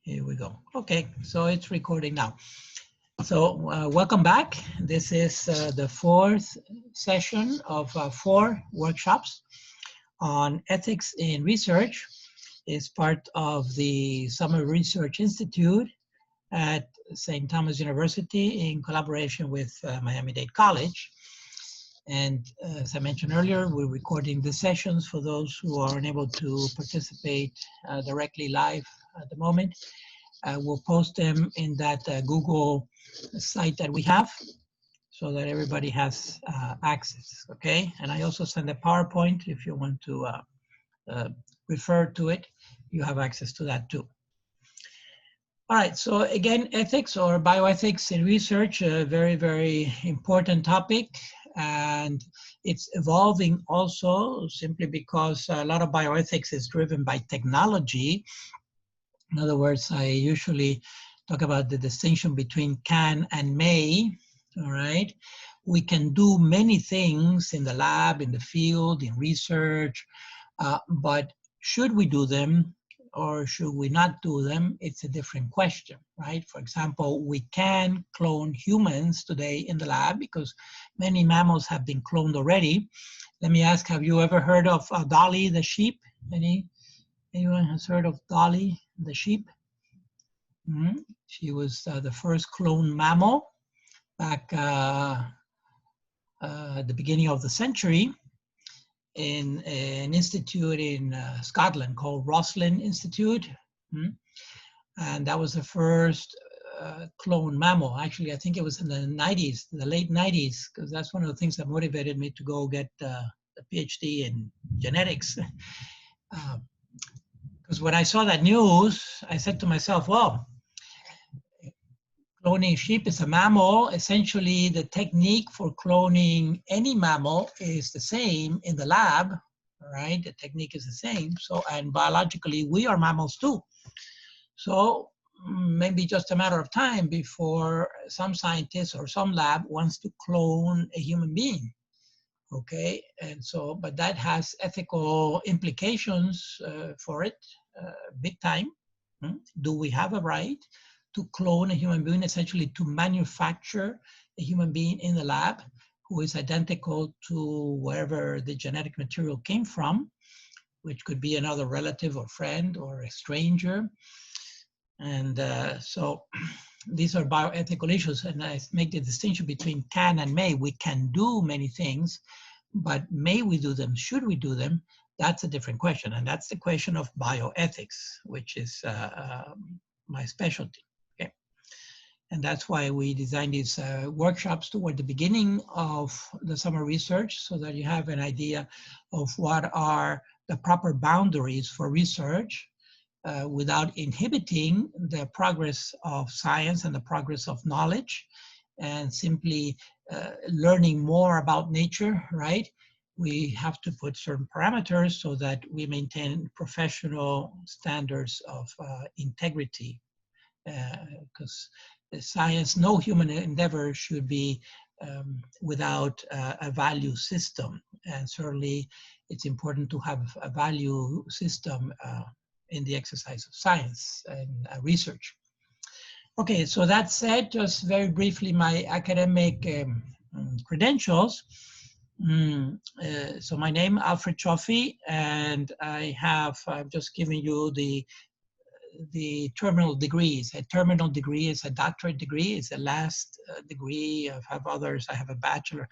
Here we go. Okay, so it's recording now. So welcome back. This is the fourth session of 4 workshops on ethics in research. It's part of the Summer Research Institute at St. Thomas University in collaboration with Miami-Dade College. And as I mentioned earlier, we're recording the sessions for those who are unable to participate directly live at the moment. We'll post them in that Google site that we have so that everybody has access, okay? And I also send a PowerPoint if you want to refer to it. You have access to that too. All right, so again, ethics or bioethics in research, a very, very important topic. And it's evolving also simply because a lot of bioethics is driven by technology. In other words, I usually talk about the distinction between can and may, all right? We can do many things in the lab, in the field, in research, but should we do them or should we not do them? It's a different question, right? For example, we can clone humans today in the lab because many mammals have been cloned already. Let me ask, have you ever heard of Dolly the sheep? Anyone has heard of Dolly the sheep? She was the first cloned mammal back at the beginning of the century in an institute in Scotland called Roslin Institute. And that was the first cloned mammal. Actually, I think it was in the 90s, the late 90s, because that's one of the things that motivated me to go get a PhD in genetics. Because when I saw that news, I said to myself, well, cloning sheep is a mammal. Essentially, the technique for cloning any mammal is the same in the lab, right? The technique is the same. So, and biologically, we are mammals too. So maybe just a matter of time before some scientist or some lab wants to clone a human being. Okay, and so, but that has ethical implications for it, big time. Do we have a right to clone a human being, essentially to manufacture a human being in the lab who is identical to wherever the genetic material came from, which could be another relative or friend or a stranger? And so these are bioethical issues, and I make the distinction between can and may. We can do many things, but may we do them? Should we do them? That's a different question, and that's the question of bioethics, which is my specialty. Okay, and that's why we designed these workshops toward the beginning of the summer research, so that you have an idea of what are the proper boundaries for research without inhibiting the progress of science and the progress of knowledge, and simply learning more about nature, right? We have to put certain parameters so that we maintain professional standards of integrity, because science, no human endeavor should be without a value system. And certainly it's important to have a value system in the exercise of science and research. Okay, so that said, just very briefly, my academic credentials. So my name, Alfred Cioffi, and I'm just giving you the terminal degrees. A terminal degree is a doctorate degree. It's the last degree. I have others. I have a bachelor.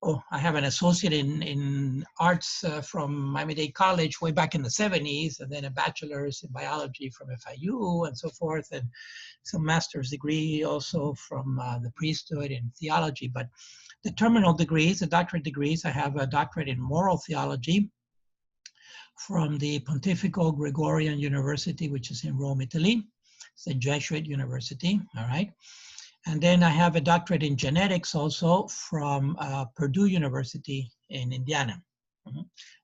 Oh, I have an associate in arts from Miami-Dade College way back in the 70s, and then a bachelor's in biology from FIU and so forth, and some master's degree also from the priesthood in theology. But the terminal degrees, the doctorate degrees, I have a doctorate in moral theology from the Pontifical Gregorian University, which is in Rome, Italy. It's a Jesuit university, all right? And then I have a doctorate in genetics also from Purdue University in Indiana.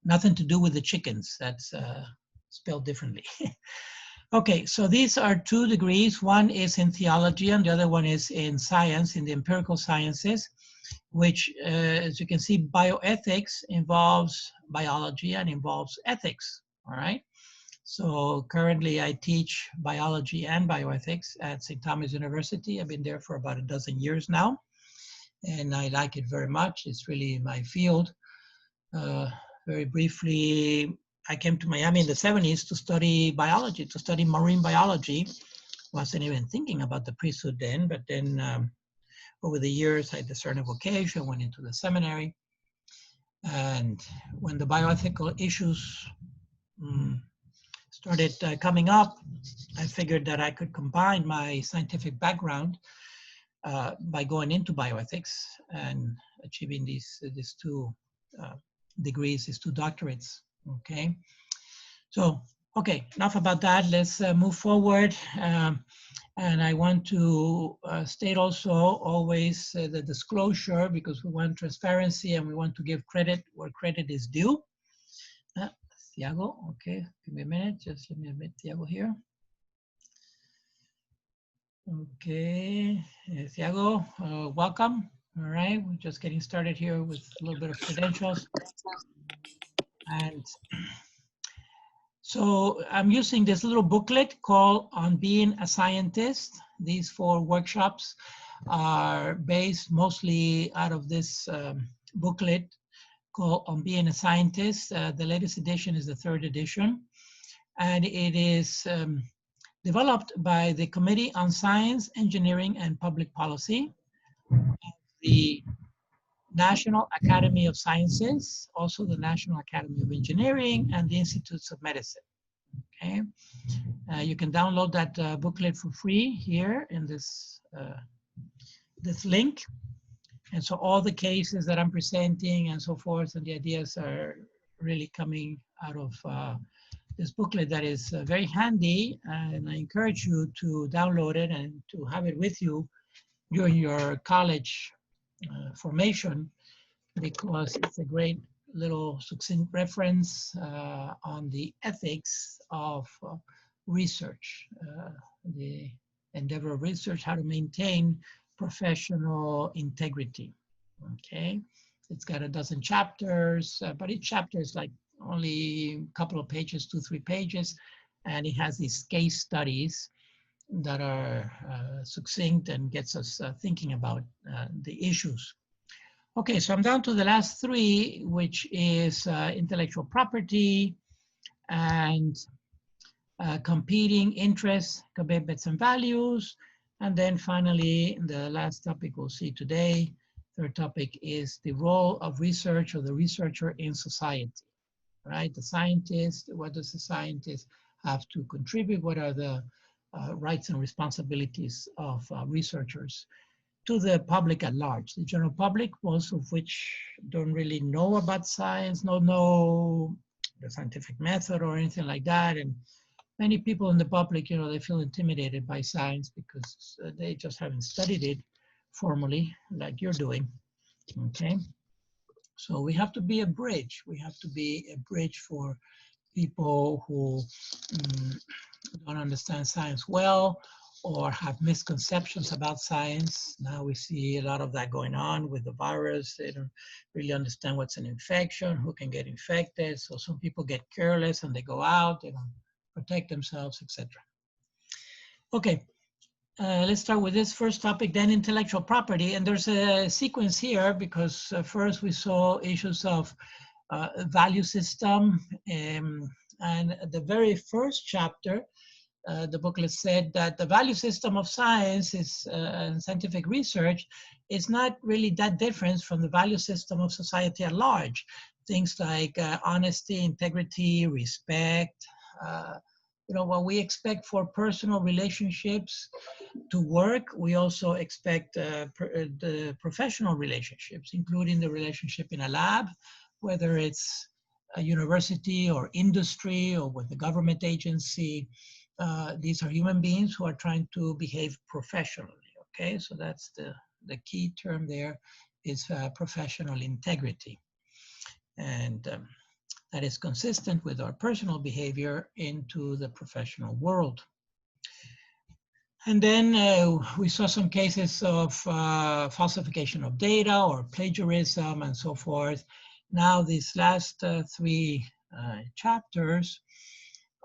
Nothing to do with the chickens, that's spelled differently. Okay, so these are 2 degrees. One is in theology and the other one is in science, in the empirical sciences, which, as you can see, bioethics involves biology and involves ethics, all right? So currently I teach biology and bioethics at St. Thomas University. I've been there for about a dozen years now, and I like it very much. It's really my field. Very briefly, I came to Miami in the 70s to study biology, to study marine biology. Wasn't even thinking about the priesthood then, but then over the years, I discerned a vocation, went into the seminary. And when the bioethical issues started coming up, I figured that I could combine my scientific background by going into bioethics and achieving these two degrees, these two doctorates, okay? So, okay, enough about that. Let's move forward. And I want to state also always the disclosure, because we want transparency and we want to give credit where credit is due. Thiago, okay, give me a minute. Just let me admit Thiago here. Okay, Thiago, welcome. All right, we're just getting started here with a little bit of credentials. And so I'm using this little booklet called On Being a Scientist. These 4 workshops are based mostly out of this booklet called On Being a Scientist. The latest edition is the 3rd edition. And it is developed by the Committee on Science, Engineering, and Public Policy, the National Academy of Sciences, also the National Academy of Engineering, and the Institutes of Medicine. Okay, you can download that booklet for free here in this this link. And so all the cases that I'm presenting and so forth and the ideas are really coming out of this booklet that is very handy, and I encourage you to download it and to have it with you during your college formation, because it's a great little succinct reference on the ethics of research, the endeavor of research, how to maintain professional integrity, okay? It's got a dozen chapters, but each chapter is like only a couple of pages, 2-3 pages, and it has these case studies that are succinct and gets us thinking about the issues. Okay, so I'm down to the last 3, which is intellectual property and competing interests, commitments, and values. And then finally, the last topic we'll see today, 3rd topic, is the role of research or the researcher in society, right? The scientist, what does the scientist have to contribute? What are the rights and responsibilities of researchers to the public at large, the general public, most of which don't really know about science, don't know the scientific method or anything like that. And many people in the public, you know, they feel intimidated by science because they just haven't studied it formally like you're doing, okay? So we have to be a bridge. We have to be a bridge for people who don't understand science well or have misconceptions about science. Now we see a lot of that going on with the virus. They don't really understand what's an infection, who can get infected. So some people get careless and they go out, they don't protect themselves, etc. Okay, let's start with this first topic, then intellectual property. And there's a sequence here because first we saw issues of value system. And the very first chapter, the booklet said that the value system of science is and scientific research is not really that different from the value system of society at large. Things like honesty, integrity, respect, you know, what we expect for personal relationships to work, we also expect the professional relationships, including the relationship in a lab, whether it's a university or industry or with the government agency. These are human beings who are trying to behave professionally, okay? So that's the key term there is professional integrity. And that is consistent with our personal behavior into the professional world. And then we saw some cases of falsification of data or plagiarism and so forth. Now these last 3 chapters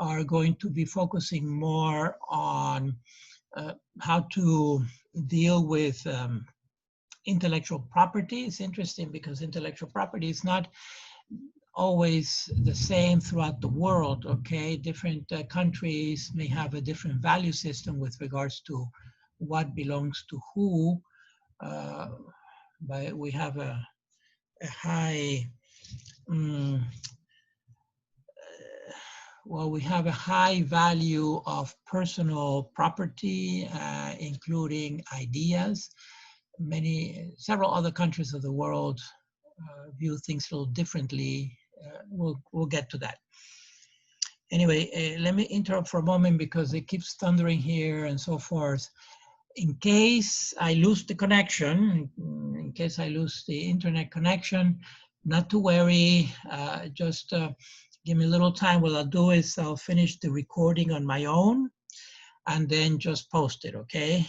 are going to be focusing more on how to deal with intellectual property. It's interesting because intellectual property is not always the same throughout the world, okay? Different countries may have a different value system with regards to what belongs to who, but we have a high, well, we have a high value of personal property, including ideas. Several other countries of the world view things a little differently. We'll get to that. Anyway, let me interrupt for a moment because it keeps thundering here and so forth. In case I lose the connection, in case I lose the internet connection, not to worry, just give me a little time. What I'll do is I'll finish the recording on my own and then just post it, okay?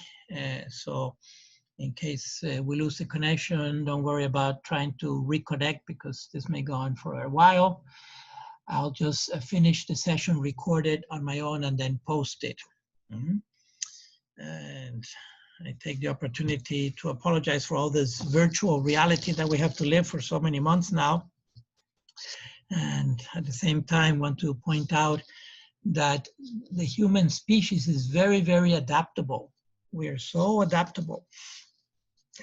So in case we lose the connection, don't worry about trying to reconnect because this may go on for a while. I'll just finish the session recorded on my own and then post it. And I take the opportunity to apologize for all this virtual reality that we have to live for so many months now. And at the same time, want to point out that the human species is very, very adaptable. We are so adaptable.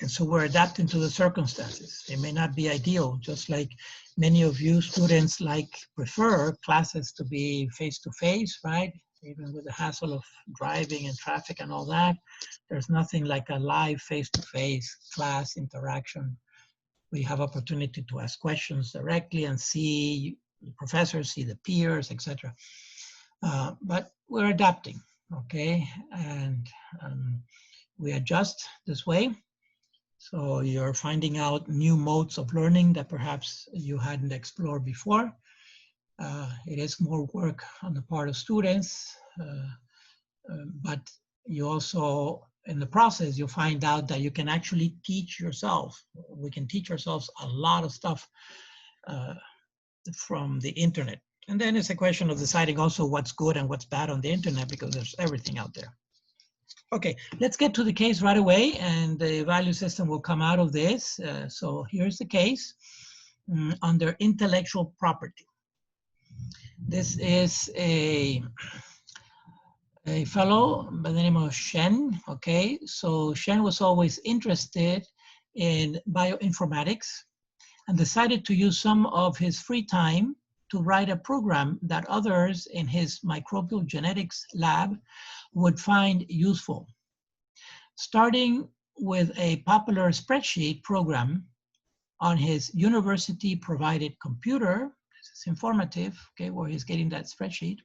And so we're adapting to the circumstances. It may not be ideal, just like many of you students prefer classes to be face-to-face, right? Even with the hassle of driving and traffic and all that, there's nothing like a live face-to-face class interaction. We have opportunity to ask questions directly and see the professors, see the peers, etc. But we're adapting, okay? And we adjust this way. So you're finding out new modes of learning that perhaps you hadn't explored before. It is more work on the part of students, but you also, in the process, you'll find out that you can actually teach yourself. We can teach ourselves a lot of stuff from the internet. And then it's a question of deciding also what's good and what's bad on the internet because there's everything out there. Okay, let's get to the case right away and the value system will come out of this. So here's the case under intellectual property. This is a fellow by the name of Shen, okay? So Shen was always interested in bioinformatics and decided to use some of his free time to write a program that others in his microbial genetics lab would find useful. Starting with a popular spreadsheet program on his university-provided computer, this is informative, okay, where he's getting that spreadsheet.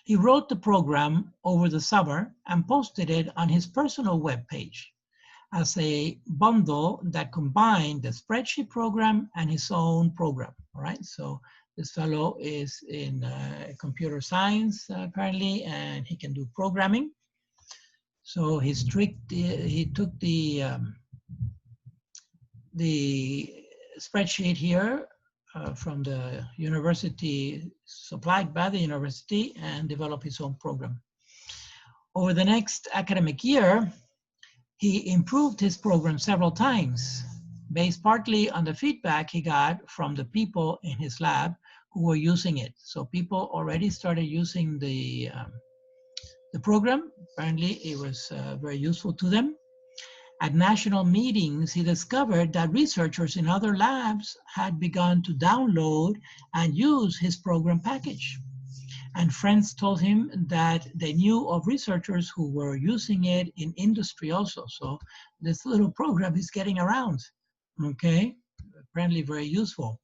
He wrote the program over the summer and posted it on his personal webpage as a bundle that combined the spreadsheet program and his own program, all right? So this fellow is in computer science, apparently, and he can do programming. So he took the spreadsheet here from the university, supplied by the university, and developed his own program. Over the next academic year, he improved his program several times, based partly on the feedback he got from the people in his lab who were using it. So people already started using the program. Apparently it was very useful to them. At national meetings, he discovered that researchers in other labs had begun to download and use his program package. And friends told him that they knew of researchers who were using it in industry also. So this little program is getting around, okay? Apparently very useful.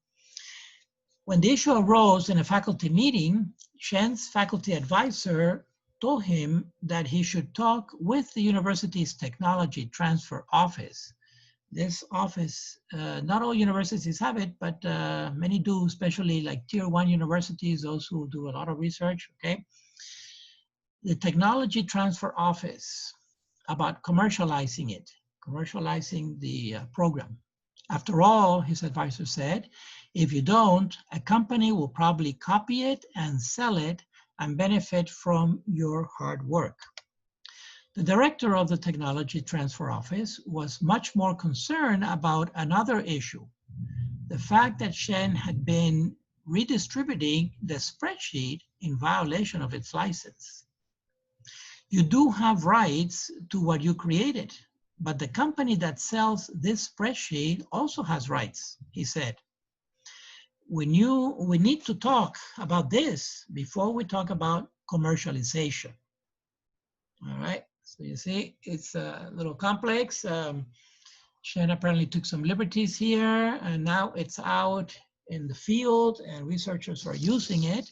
When the issue arose in a faculty meeting, Shen's faculty advisor told him that he should talk with the university's technology transfer office. This office, not all universities have it, but many do, especially like tier 1 universities, those who do a lot of research, okay? The technology transfer office about commercializing it, commercializing the program. After all, his advisor said, if you don't, a company will probably copy it and sell it and benefit from your hard work. The director of the Technology Transfer Office was much more concerned about another issue, the fact that Shen had been redistributing the spreadsheet in violation of its license. You do have rights to what you created, but the company that sells this spreadsheet also has rights, he said. We need to talk about this before we talk about commercialization. All right, so you see, it's a little complex. Shen apparently took some liberties here, and now it's out in the field and researchers are using it.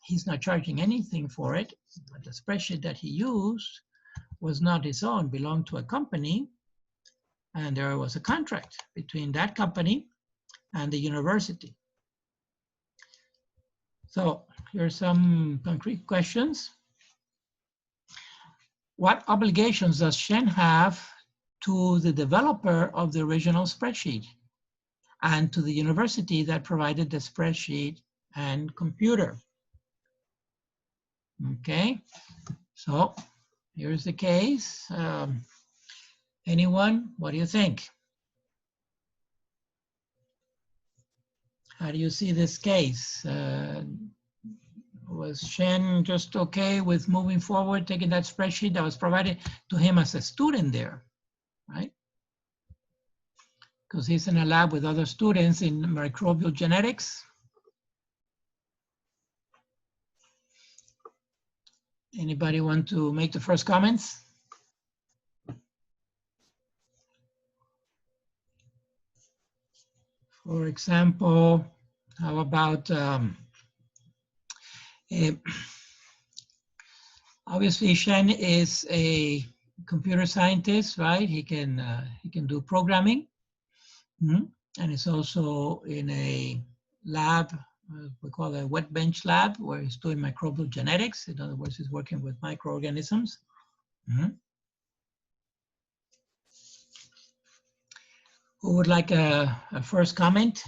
He's not charging anything for it, but the spreadsheet that he used was not his own, belonged to a company, and there was a contract between that company and the university. So here's some concrete questions. What obligations does Shen have to the developer of the original spreadsheet and to the university that provided the spreadsheet and computer? Okay, so here's the case. Anyone, what do you think? How do you see this case? Was Shen just okay with moving forward, taking that spreadsheet that was provided to him as a student there, right? Because he's in a lab with other students in microbial genetics. Anybody want to make the first comments? For example, how about obviously Shen is a computer scientist, right? He can do programming, and he's also in a lab, we call it a wet bench lab, where he's doing microbial genetics. In other words, he's working with microorganisms. Who would like a first comment?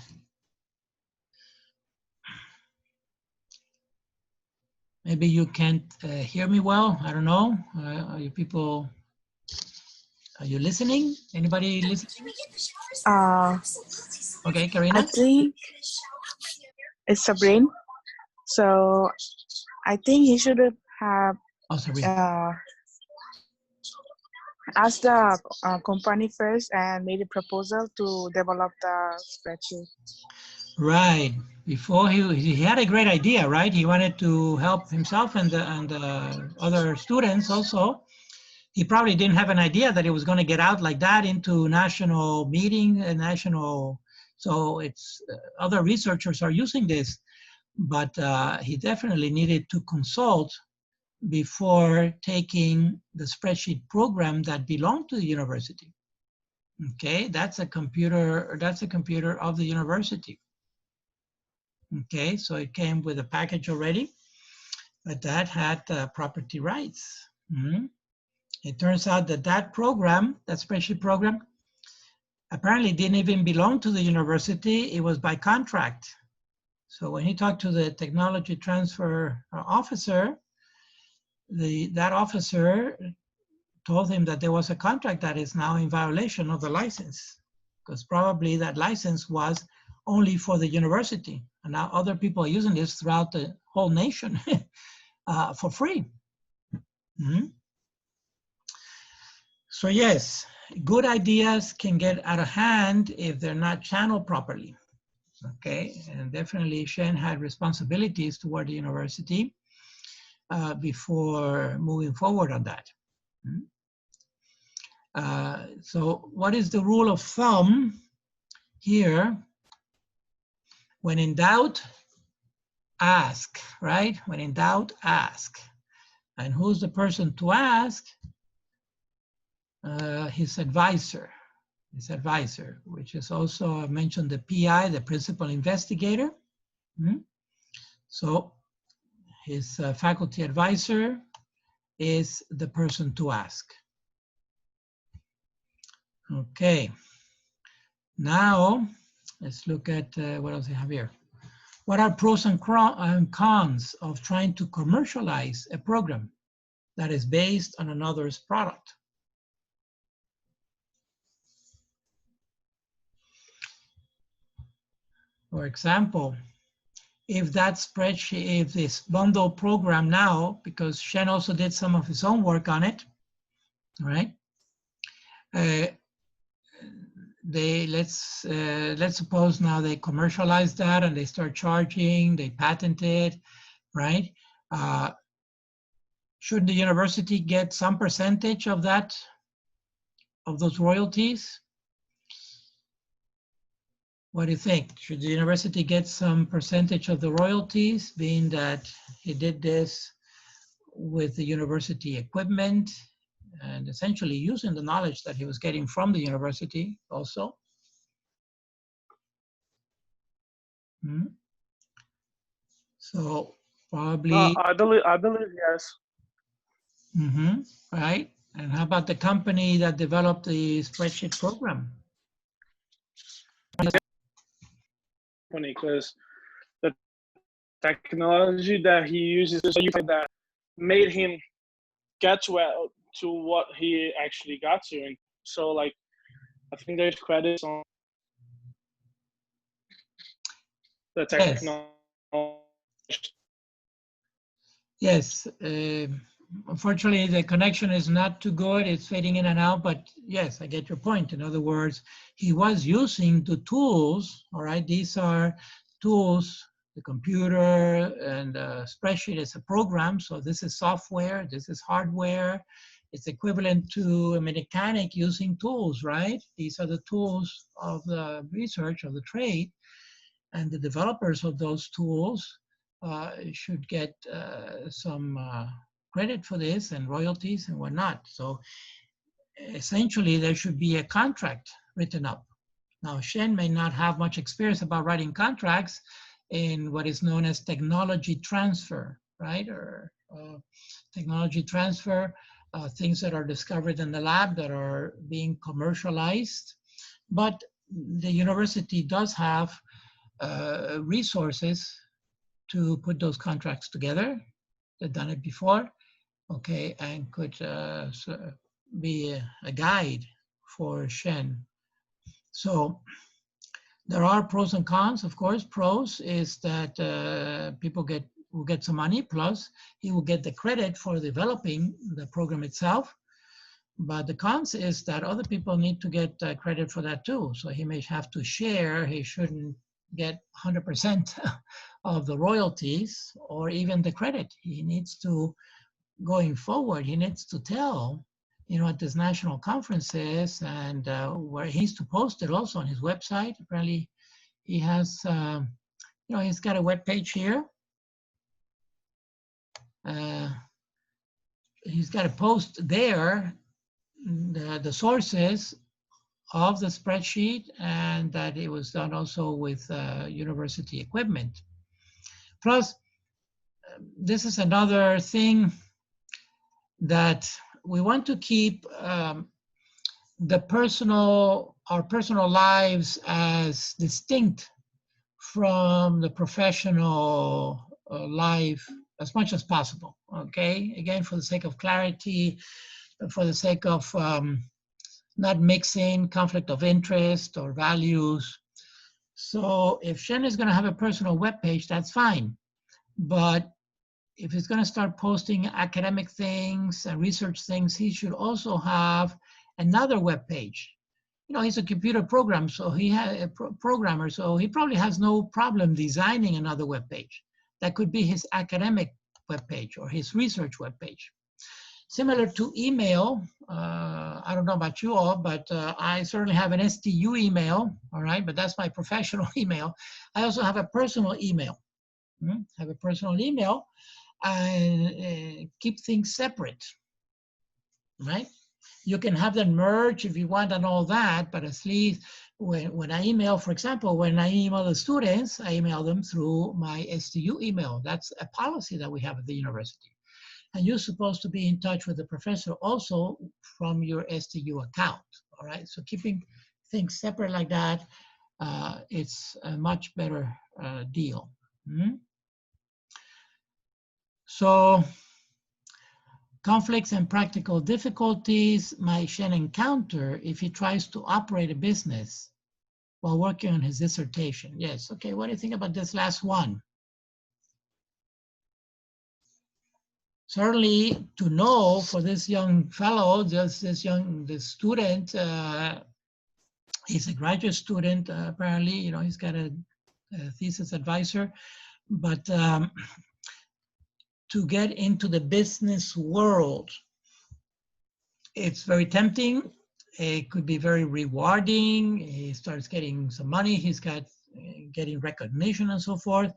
Maybe you can't hear me well. I don't know. Are you people, are you listening? Anybody listening? Okay, Karina? I think it's Sabrina. So I think he should have asked the company first and made a proposal to develop the spreadsheet. Right. Before he had a great idea, right? He wanted to help himself and the other students also. He probably didn't have an idea that it was going to get out like that into national meeting and national. So it's other researchers are using this, but he definitely needed to consult before taking the spreadsheet program that belonged to the university. Okay, that's a computer of the university. Okay, so it came with a package already, but that had property rights. It turns out that that program, that spreadsheet program, apparently didn't even belong to the university. It was by contract. So when he talked to the technology transfer officer, that officer told him that there was a contract that is now in violation of the license, because probably that license was only for the university. And now other people are using this throughout the whole nation for free. So yes, good ideas can get out of hand if they're not channeled properly. Okay, and definitely Shen had responsibilities toward the university before moving forward on that. So what is the rule of thumb here? When in doubt, ask, right? When in doubt, ask. And who's the person to ask? His advisor, which is also, I mentioned the PI, the principal investigator. So his faculty advisor is the person to ask. Okay, now let's look at what else I have here. What are pros and cons of trying to commercialize a program that is based on another's product? For example, if that spreadsheet, if this bundle program now, because Shen also did some of his own work on it, right? Let's suppose now they commercialize that and they start charging, they patent it, right? Should the university get some percentage of that, of those royalties? What do you think? Should the university get some percentage of the royalties, being that he did this with the university equipment and essentially using the knowledge that he was getting from the university also? So probably. I believe yes. Right. And how about the company that developed the spreadsheet program? Because the technology that he uses is something that made him get to what he actually got to, and so like I think there's credits on the technology. Yes. Unfortunately, the connection is not too good. It's fading in and out, but yes, I get your point. In other words, he was using the tools, all right? These are tools, the computer and the spreadsheet is a program. So this is software, this is hardware. It's equivalent to a mechanic using tools, right? These are the tools of the research, of the trade, and the developers of those tools should get some credit for this and royalties and whatnot. So essentially there should be a contract written up. Now Shen may not have much experience about writing contracts in what is known as technology transfer, right? Or technology transfer, things that are discovered in the lab that are being commercialized. But the university does have resources to put those contracts together. They've done it before, okay, and could be a guide for Shen. So there are pros and cons, of course. Pros is that people will get some money, plus he will get the credit for developing the program itself. But the cons is that other people need to get credit for that too. So he may have to share. He shouldn't get 100% of the royalties or even the credit. He needs to, going forward, he needs to tell, you know, at this national conferences and where he's to post it also on his website. Apparently he has, you know, he's got a web page here. He's got a post there, the sources of the spreadsheet, and that it was done also with university equipment. Plus, this is another thing that we want to keep our personal lives as distinct from the professional life as much as possible, okay? Again, for the sake of clarity, for the sake of not mixing conflict of interest or values. So if Shen is going to have a personal webpage, that's fine. But if he's going to start posting academic things and research things, he should also have another webpage. You know, he's a computer programmer, so he probably has no problem designing another webpage. That could be his academic webpage or his research webpage. Similar to email, I don't know about you all, but I certainly have an STU email, all right, but that's my professional email. I also have a personal email. Have a personal email and keep things separate, right? You can have them merge if you want and all that, but at least when I email, for example, when I email the students, I email them through my STU email. That's a policy that we have at the university. And you're supposed to be in touch with the professor also from your STU account, all right? So keeping things separate like that, it's a much better deal, So conflicts and practical difficulties might Shen encounter if he tries to operate a business while working on his dissertation. Yes, okay, what do you think about this last one? Certainly to know for this young fellow, this student, he's a graduate student, apparently, you know, he's got a thesis advisor, but to get into the business world, it's very tempting. It could be very rewarding. He starts getting some money. He's got getting recognition and so forth.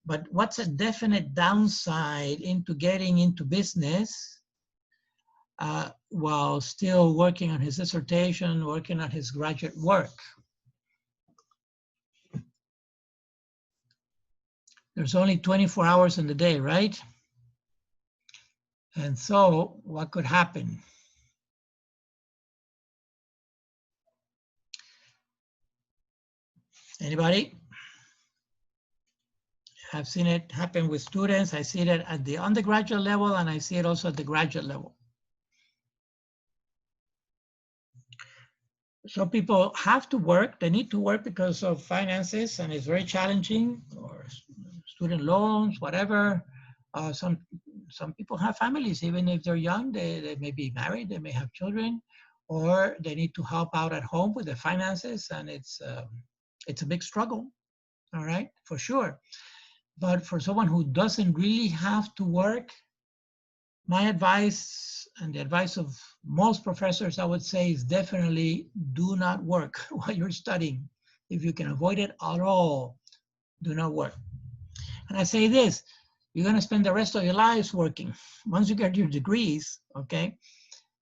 But what's a definite downside into getting into business while still working on his dissertation, working on his graduate work? There's only 24 hours in the day, right? And so what could happen? Anybody? I've seen it happen with students. I see it at the undergraduate level, and I see it also at the graduate level. So people have to work. They need to work because of finances, and it's very challenging, or student loans, whatever. Some people have families, even if they're young. They may be married, they may have children, or they need to help out at home with the finances, and it's a big struggle, all right, for sure. But for someone who doesn't really have to work, my advice and the advice of most professors, I would say, is definitely do not work while you're studying. If you can avoid it at all, do not work. And I say this, you're going to spend the rest of your lives working once you get your degrees, okay?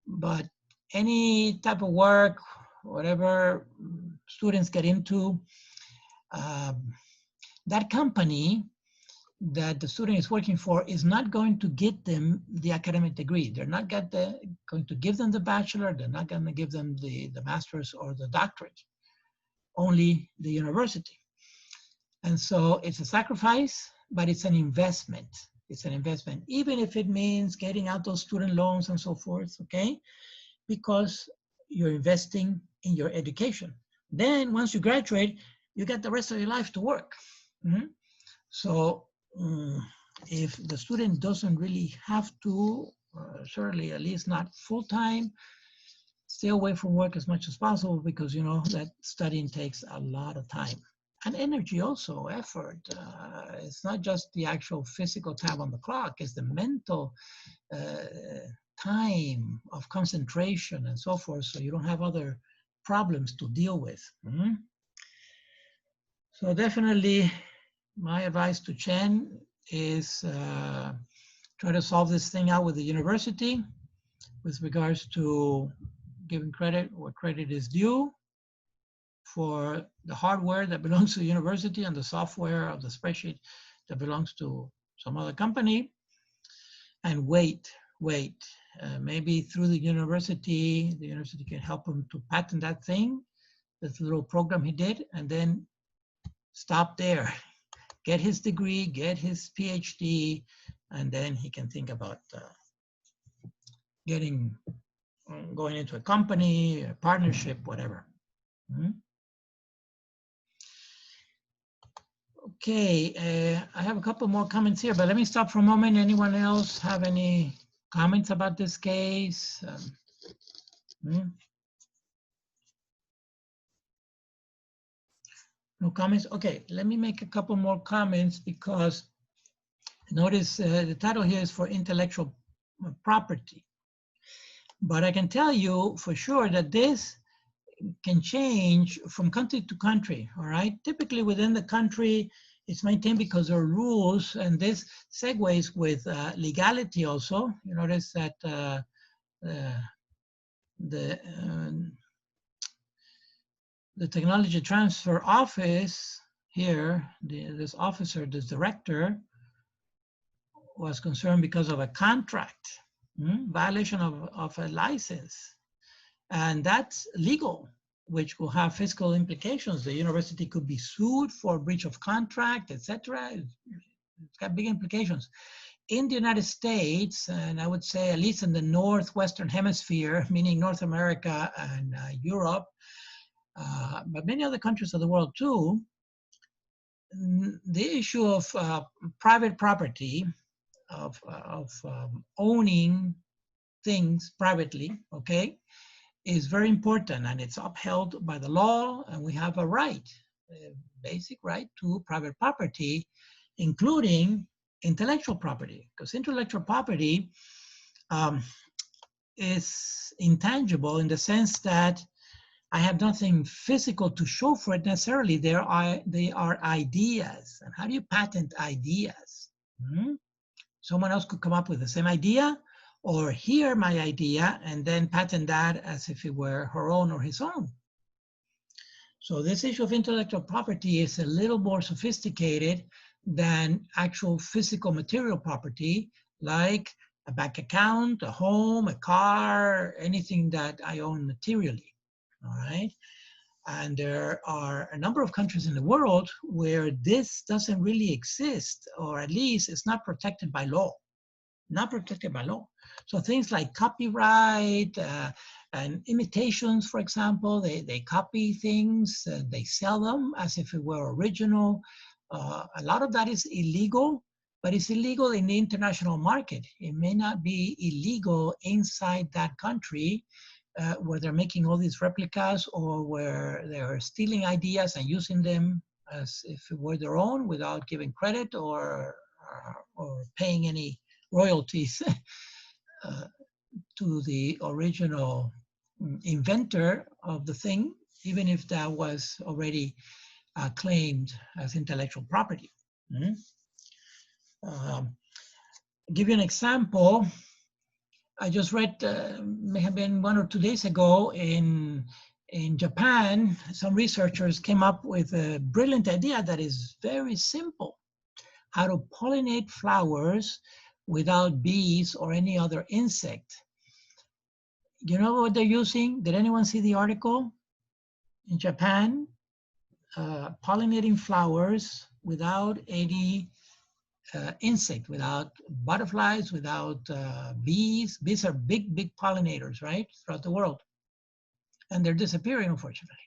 But any type of work, whatever students get into, that company that the student is working for is not going to get them the academic degree. They're not going to give them the bachelor. They're not going to give them the master's or the doctorate, only the university. And so it's a sacrifice, but it's an investment. It's an investment, even if it means getting out those student loans and so forth, okay? Because you're investing in your education. Then once you graduate, you got the rest of your life to work. So if the student doesn't really have to, certainly at least not full-time, stay away from work as much as possible, because you know that studying takes a lot of time and energy, also effort. It's not just the actual physical time on the clock, it's the mental time of concentration and so forth, so you don't have other problems to deal with. So definitely my advice to Chen is try to solve this thing out with the university with regards to giving credit where credit is due for the hardware that belongs to the university and the software of the spreadsheet that belongs to some other company. And wait. Maybe through the university can help him to patent that thing, this little program he did, and then stop there. Get his degree, get his PhD, and then he can think about going into a company, a partnership, whatever. Okay, I have a couple more comments here, but let me stop for a moment. Anyone else have any comments about this case? No comments? Okay, let me make a couple more comments, because notice the title here is for intellectual property. But I can tell you for sure that this can change from country to country, all right? Typically within the country, it's maintained because there are rules, and this segues with legality also. You notice that the Technology Transfer Office here, this officer, this director, was concerned because of a contract, violation of a license. And that's legal. which will have fiscal implications. The university could be sued for breach of contract, etc. It's got big implications. In the United States, and I would say at least in the Northwestern Hemisphere, meaning North America and Europe, but many other countries of the world too, the issue of private property, of owning things privately, okay, is very important, and it's upheld by the law, and we have a right, a basic right to private property, including intellectual property, because intellectual property is intangible in the sense that I have nothing physical to show for it necessarily. They are ideas. And how do you patent ideas? Someone else could come up with the same idea or hear my idea and then patent that as if it were her own or his own. So this issue of intellectual property is a little more sophisticated than actual physical material property, like a bank account, a home, a car, anything that I own materially. All right. And there are a number of countries in the world where this doesn't really exist, or at least it's not protected by law. Not protected by law. So things like copyright and imitations, for example, they copy things, they sell them as if it were original. A lot of that is illegal, but it's illegal in the international market. It may not be illegal inside that country, where they're making all these replicas or where they're stealing ideas and using them as if it were their own without giving credit or paying any royalties to the original inventor of the thing, even if that was already claimed as intellectual property. Give you an example. I just read, may have been 1 or 2 days ago, in Japan, some researchers came up with a brilliant idea that is very simple: how to pollinate flowers without bees or any other insect. You know what they're using? Did anyone see the article? In Japan, pollinating flowers without any insect, without butterflies, without bees. Bees are big, big pollinators, right, throughout the world. And they're disappearing, unfortunately.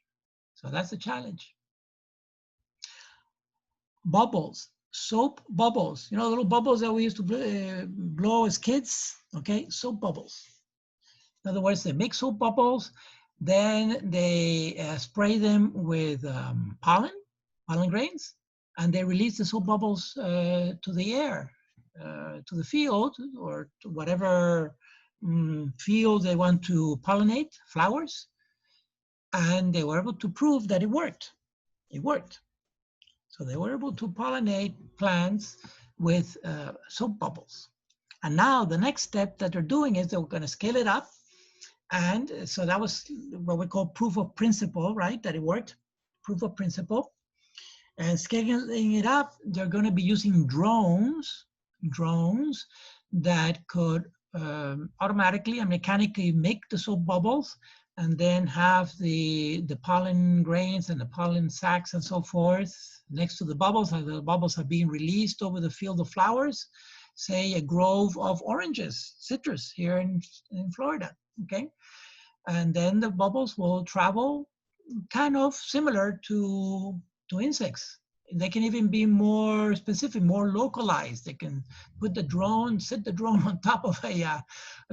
So that's the challenge. Bubbles, soap bubbles. You know, little bubbles that we used to blow as kids? Okay, soap bubbles. In other words, they make soap bubbles, then they spray them with pollen grains, and they release the soap bubbles to the air, to the field, or to whatever field they want to pollinate, flowers. And they were able to prove that it worked. It worked. So they were able to pollinate plants with soap bubbles. And now the next step that they're doing is they're going to scale it up. And so that was what we call proof of principle, right? That it worked, proof of principle. And scaling it up, they're going to be using drones that could automatically and mechanically make the soap bubbles, and then have the pollen grains and the pollen sacs and so forth next to the bubbles, and the bubbles are being released over the field of flowers, say a grove of oranges, citrus here in Florida, okay? And then the bubbles will travel kind of similar to insects. They can even be more specific, more localized. They can put the drone, sit the drone on top of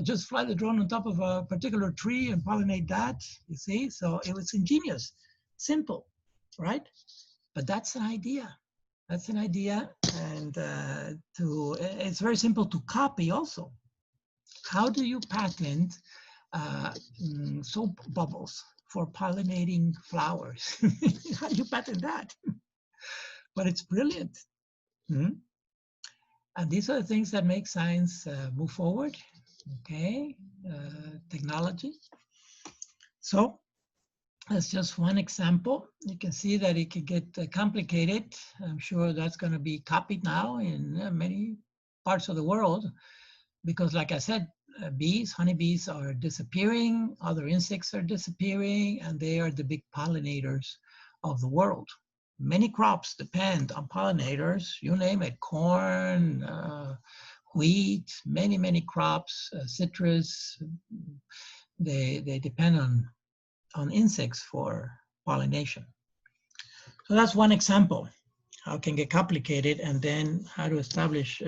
just fly the drone on top of a particular tree and pollinate that, you see? So it was ingenious, simple, right? But that's an idea. That's an idea, and it's very simple to copy also. How do you patent soap bubbles for pollinating flowers? How do you patent that? But it's brilliant. And these are the things that make science move forward, okay? Technology. So that's just one example. You can see that it could get complicated. I'm sure that's going to be copied now in many parts of the world, because like I said, bees, honeybees are disappearing, other insects are disappearing, and they are the big pollinators of the world. Many crops depend on pollinators, you name it, corn, wheat, many crops, citrus, they depend on insects for pollination. So that's one example, how it can get complicated, and then how to establish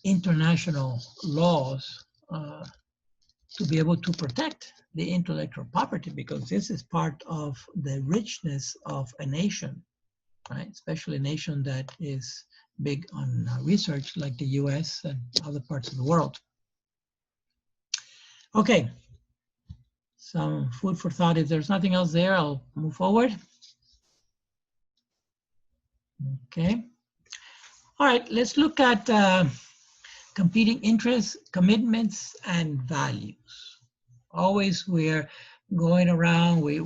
international laws to be able to protect the intellectual property, because this is part of the richness of a nation, right? Especially a nation that is big on research like the US and other parts of the world. Okay, some food for thought. If there's nothing else there, I'll move forward. Okay. All right, let's look at competing interests, commitments, and values. Always we're going around, we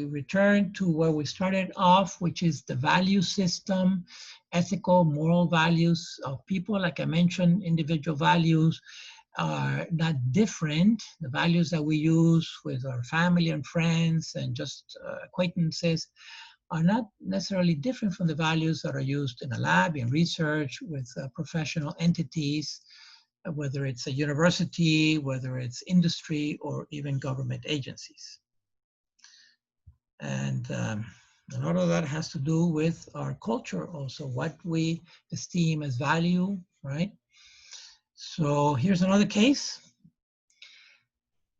return to where we started off, which is the value system, ethical, moral values of people. Like I mentioned, individual values are not different. The values that we use with our family and friends and just acquaintances are not necessarily different from the values that are used in a lab, in research, with professional entities, whether it's a university, whether it's industry, or even government agencies. And a lot of that has to do with our culture also, what we esteem as value, right? So here's another case.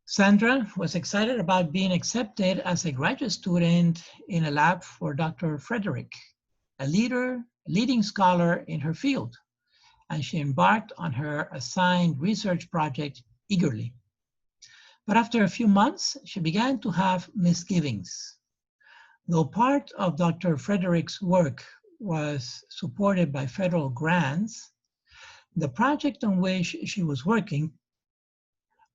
Sandra was excited about being accepted as a graduate student in a lab for Dr. Frederick, a leading scholar in her field, and she embarked on her assigned research project eagerly. But after a few months, she began to have misgivings. Though part of Dr. Frederick's work was supported by federal grants, the project on which she was working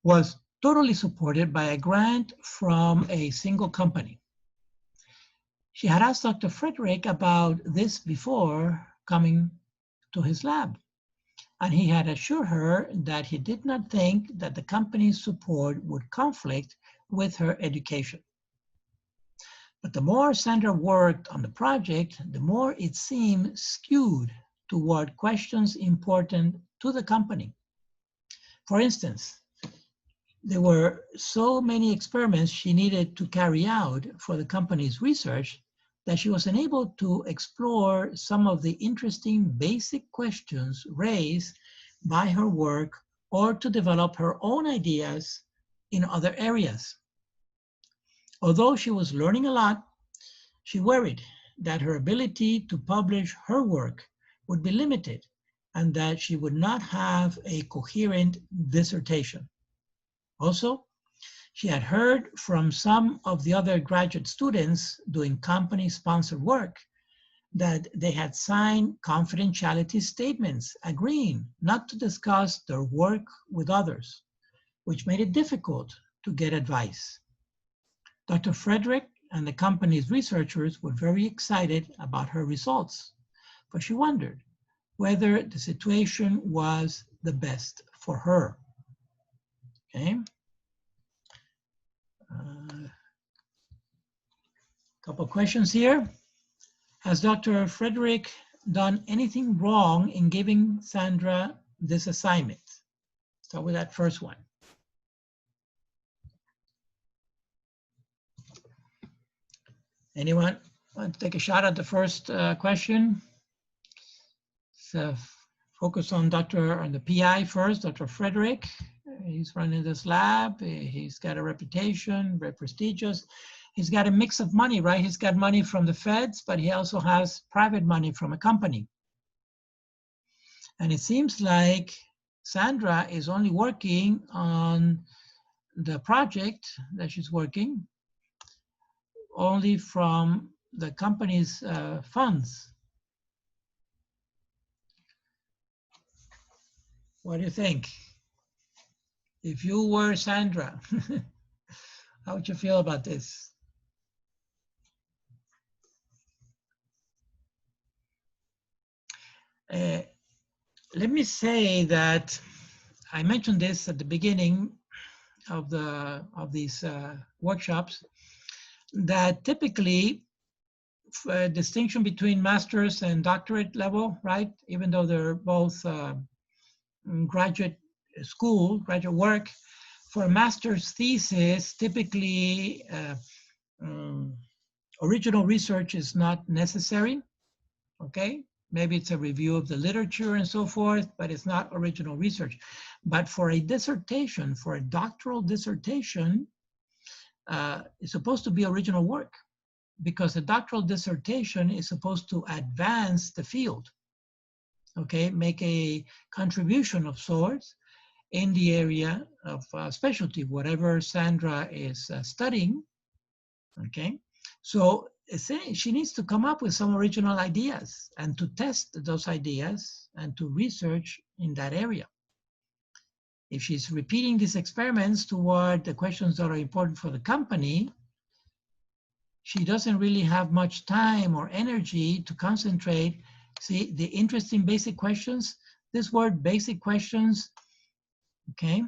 was totally supported by a grant from a single company. She had asked Dr. Frederick about this before coming to his lab, and he had assured her that he did not think that the company's support would conflict with her education. But the more Sandra worked on the project, the more it seemed skewed toward questions important to the company. For instance, there were so many experiments she needed to carry out for the company's research that she was unable to explore some of the interesting basic questions raised by her work or to develop her own ideas in other areas. Although she was learning a lot, she worried that her ability to publish her work would be limited and that she would not have a coherent dissertation. Also, she had heard from some of the other graduate students doing company-sponsored work that they had signed confidentiality statements agreeing not to discuss their work with others, which made it difficult to get advice. Dr. Frederick and the company's researchers were very excited about her results, but she wondered whether the situation was the best for her. Okay. Couple questions here. Has Dr. Frederick done anything wrong in giving Sandra this assignment? Start with that first one. Anyone want to take a shot at the first question? So focus on the PI first, Dr. Frederick. He's running this lab. He's got a reputation, very prestigious. He's got a mix of money, right? He's got money from the feds, but he also has private money from a company. And it seems like Sandra is only working on the project that she's working only from the company's funds. What do you think? If you were Sandra, how would you feel about this? Let me say that I mentioned this at the beginning of these workshops, that typically distinction between master's and doctorate level, right? Even though they're both graduate school, graduate work, for a master's thesis, typically original research is not necessary, okay? Maybe it's a review of the literature and so forth, but it's not original research. But for a dissertation, for a doctoral dissertation, it's supposed to be original work, because a doctoral dissertation is supposed to advance the field, okay? Make a contribution of sorts in the area of specialty, whatever Sandra is studying, okay? So she needs to come up with some original ideas and to test those ideas and to research in that area. If she's repeating these experiments toward the questions that are important for the company, she doesn't really have much time or energy to concentrate. See, the interesting basic questions, this word basic questions, okay,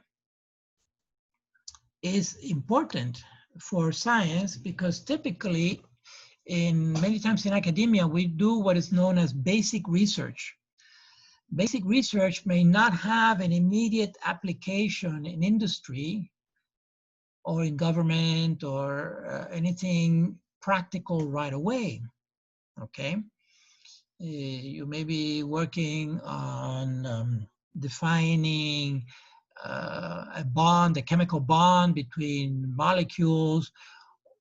is important for science, because typically many times in academia, we do what is known as basic research. Basic research may not have an immediate application in industry or in government or anything practical right away, okay? You may be working on defining a bond, a chemical bond between molecules,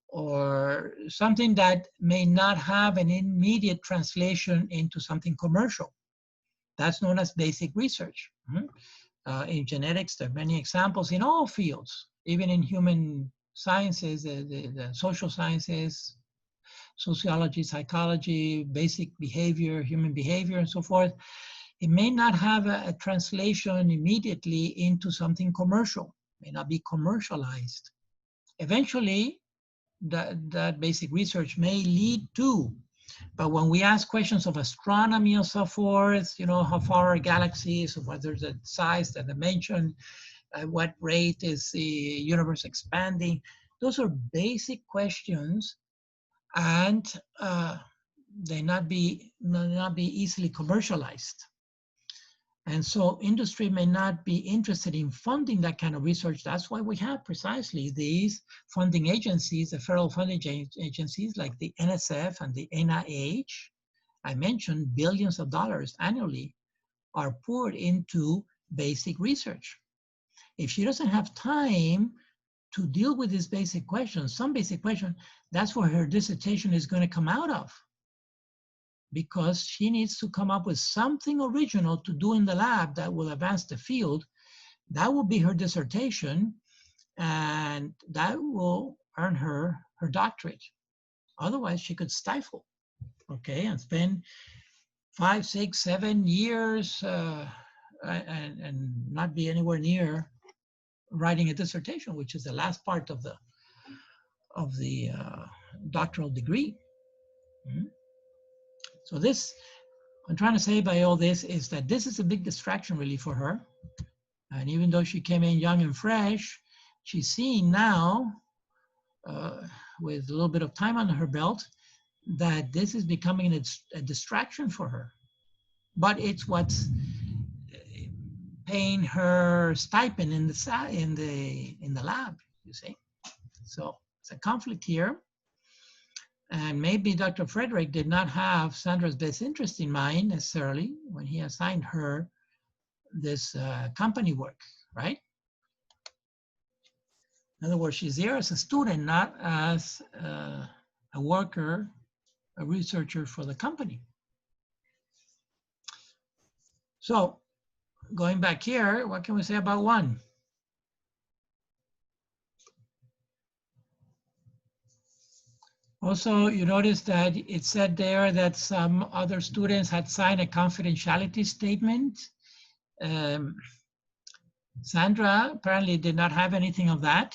or something that may not have an immediate translation into something commercial. That's known as basic research. In genetics, there are many examples in all fields, even in human sciences, the social sciences, sociology, psychology, basic behavior, human behavior, and so forth. It may not have a translation immediately into something commercial, may not be commercialized. Eventually, that basic research may lead to, but when we ask questions of astronomy and so forth, you know, how far are galaxies, whether the size, the dimension, at what rate is the universe expanding, those are basic questions, and they not be easily commercialized. And so industry may not be interested in funding that kind of research. That's why we have precisely these funding agencies, the federal funding agencies like the NSF and the NIH. I mentioned billions of dollars annually are poured into basic research. If she doesn't have time to deal with these basic questions, some basic question, that's where her dissertation is going to come out of, because she needs to come up with something original to do in the lab that will advance the field. That will be her dissertation, and that will earn her her doctorate. Otherwise, she could stifle, okay, and spend 5, 6, 7 years and not be anywhere near writing a dissertation, which is the last part of the doctoral degree. So this, I'm trying to say by all this is that this is a big distraction really for her. And even though she came in young and fresh, she's seeing now, with a little bit of time under her belt, that this is becoming a distraction for her. But it's what's paying her stipend in the lab, you see. So it's a conflict here. And maybe Dr. Frederick did not have Sandra's best interest in mind necessarily when he assigned her this company work, right? In other words, she's there as a student, not as a worker, a researcher for the company. So going back here, what can we say about 1? Also, you notice that it said there that some other students had signed a confidentiality statement. Sandra apparently did not have anything of that,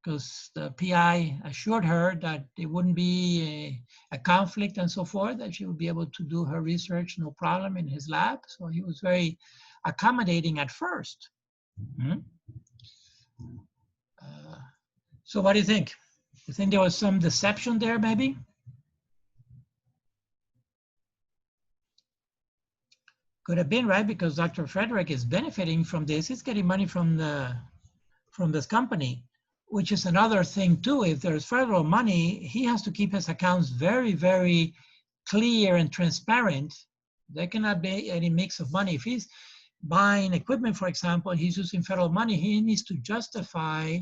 because the PI assured her that it wouldn't be a conflict and so forth, that she would be able to do her research no problem in his lab. So he was very accommodating at first. Hmm? So what do you think? You think there was some deception there, maybe? Could have been, right? Because Dr. Frederick is benefiting from this. He's getting money from this company, which is another thing too. If there's federal money, he has to keep his accounts very, very clear and transparent. There cannot be any mix of money. If he's buying equipment, for example, he's using federal money, he needs to justify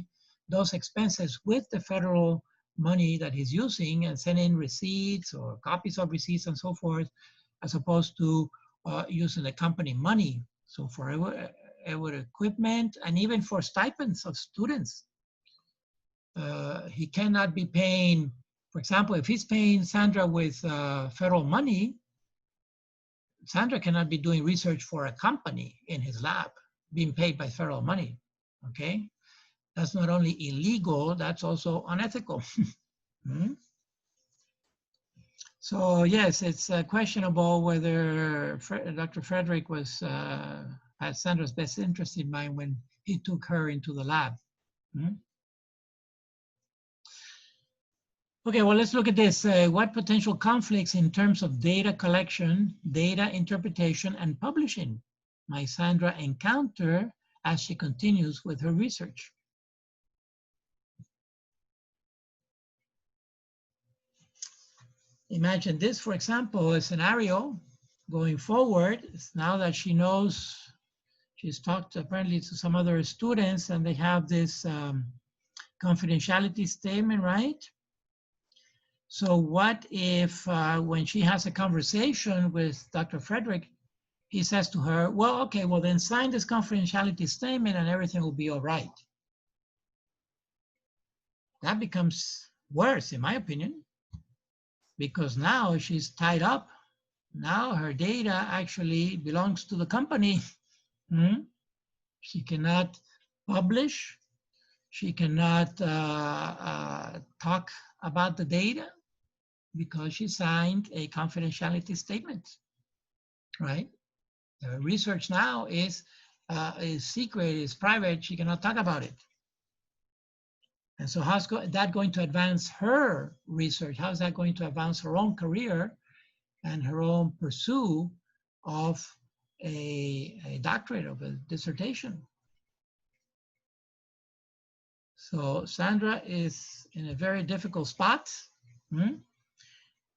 those expenses with the federal money that he's using and send in receipts or copies of receipts and so forth, as opposed to using the company money. So for equipment and even for stipends of students, he cannot be paying, for example, if he's paying Sandra with federal money, Sandra cannot be doing research for a company in his lab being paid by federal money, okay? That's not only illegal, that's also unethical. Hmm? So yes, it's questionable whether Dr. Frederick had Sandra's best interest in mind when he took her into the lab. Hmm? Okay, well, let's look at this. What potential conflicts in terms of data collection, data interpretation, and publishing might Sandra encounter as she continues with her research? Imagine this, for example, a scenario going forward. Now that she knows, she's talked apparently to some other students and they have this confidentiality statement, right? So what if when she has a conversation with Dr. Frederick, he says to her, well, okay, well then sign this confidentiality statement and everything will be all right. That becomes worse, in my opinion, because now she's tied up. Now her data actually belongs to the company. Hmm? She cannot publish. She cannot talk about the data because she signed a confidentiality statement, right? The research now is secret, is private. She cannot talk about it. And so how's that going to advance her research? How is that going to advance her own career and her own pursuit of a doctorate, of a dissertation? So Sandra is in a very difficult spot.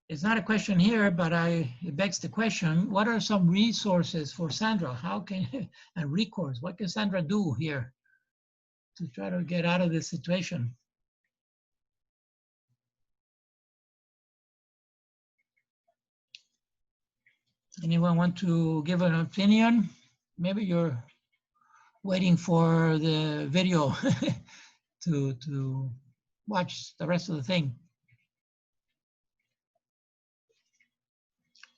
It's not a question here, but it begs the question, what are some resources for Sandra? How can, and recourse, what can Sandra do here to try to get out of this situation? Anyone want to give an opinion? Maybe you're waiting for the video to watch the rest of the thing.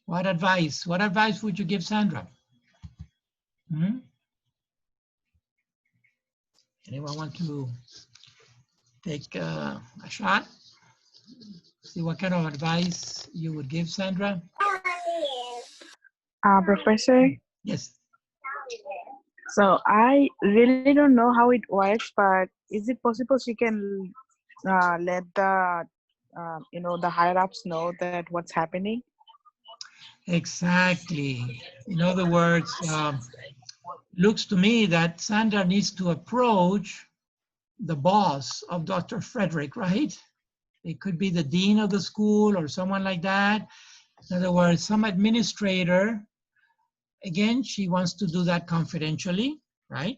What advice would you give Sandra? Anyone want to take a shot? See what kind of advice you would give Sandra? Professor? Yes. So I really don't know how it works, but is it possible she can let the the higher ups know that what's happening? Exactly. In other words, looks to me that Sandra needs to approach the boss of Dr. Frederick, right? It could be the dean of the school or someone like that. In other words, some administrator. Again, she wants to do that confidentially, right?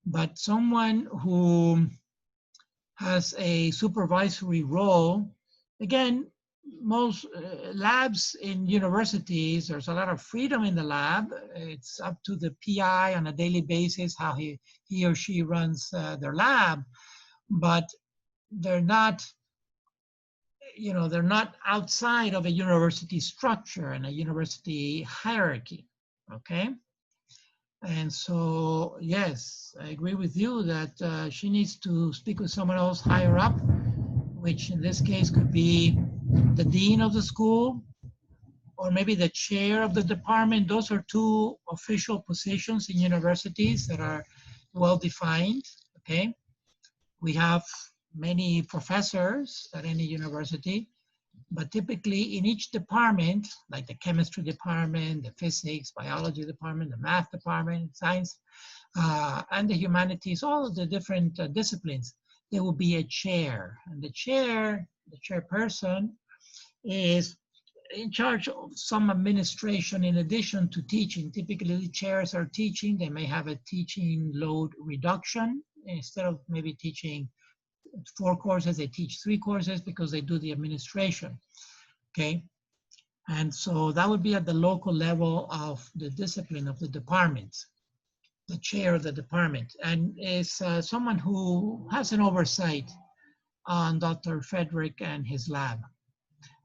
But someone who has a supervisory role, again, most labs in universities, there's a lot of freedom in the lab. It's up to the PI on a daily basis how he or she runs their lab, but they're not, they're not outside of a university structure and a university hierarchy, okay? And so, yes, I agree with you that she needs to speak with someone else higher up, which in this case could be the dean of the school or maybe the chair of the department. Those are two official positions in universities that are well defined, okay? We have many professors at any university, but typically in each department, like the chemistry department, the physics, biology department, the math department, science, and the humanities, all of the different disciplines, there will be a chair. And the chairperson is in charge of some administration in addition to teaching. Typically, the chairs are teaching. They may have a teaching load reduction. Instead of maybe teaching 4 courses, they teach 3 courses because they do the administration, okay? And so that would be at the local level of the discipline of the department, the chair of the department, and is someone who has an oversight on Dr. Frederick and his lab.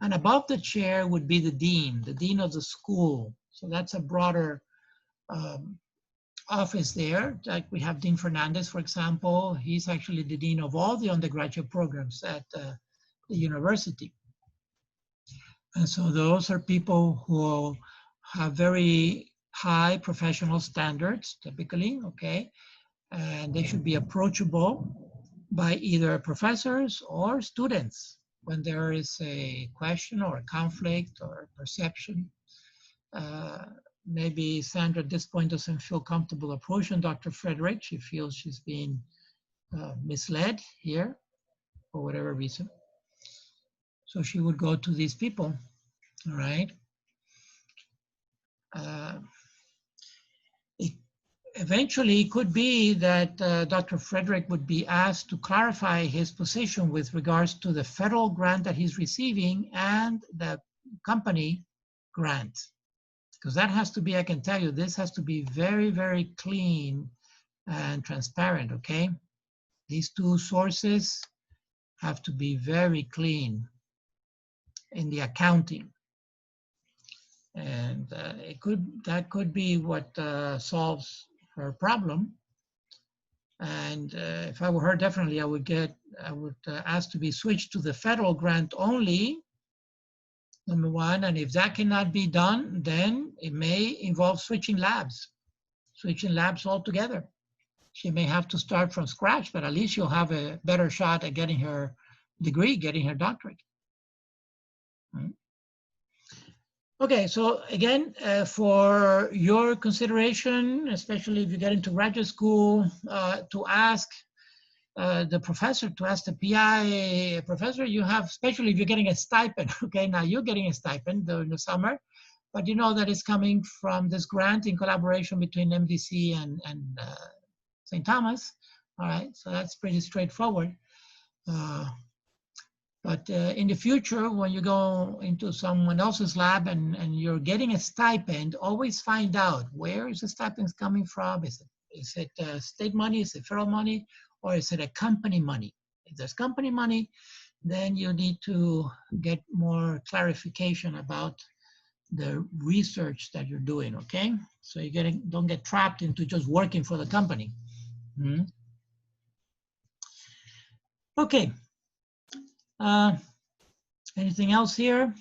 And above the chair would be the dean of the school. So that's a broader office there. Like we have Dean Fernandez, for example. He's actually the dean of all the undergraduate programs at the university. And so those are people who have very high professional standards, typically, okay? And they should be approachable by either professors or students when there is a question or a conflict or a perception. Maybe Sandra at this point doesn't feel comfortable approaching Dr. Frederick. She feels she's being misled here for whatever reason. So she would go to these people, all right? Eventually, it could be that Dr. Frederick would be asked to clarify his position with regards to the federal grant that he's receiving and the company grant. Because that has to be, I can tell you, this has to be very, very clean and transparent, okay? These 2 sources have to be very clean in the accounting. And that could be what solves her problem. And if I were her, definitely I would ask to be switched to the federal grant only, number 1. And if that cannot be done, then it may involve switching labs altogether. She may have to start from scratch, but at least she'll have a better shot at getting her degree, getting her doctorate. Okay, so again, for your consideration, especially if you get into graduate school, to ask the professor, to ask the PI, professor, you have, especially if you're getting a stipend, okay, now you're getting a stipend during the summer, but you know that it's coming from this grant in collaboration between MDC and St. Thomas, all right, so that's pretty straightforward. But in the future, when you go into someone else's lab and you're getting a stipend, always find out where is the stipend coming from. Is it state money? Is it federal money? Or is it a company money? If there's company money, then you need to get more clarification about the research that you're doing, okay? So don't get trapped into just working for the company. Okay. Anything else here?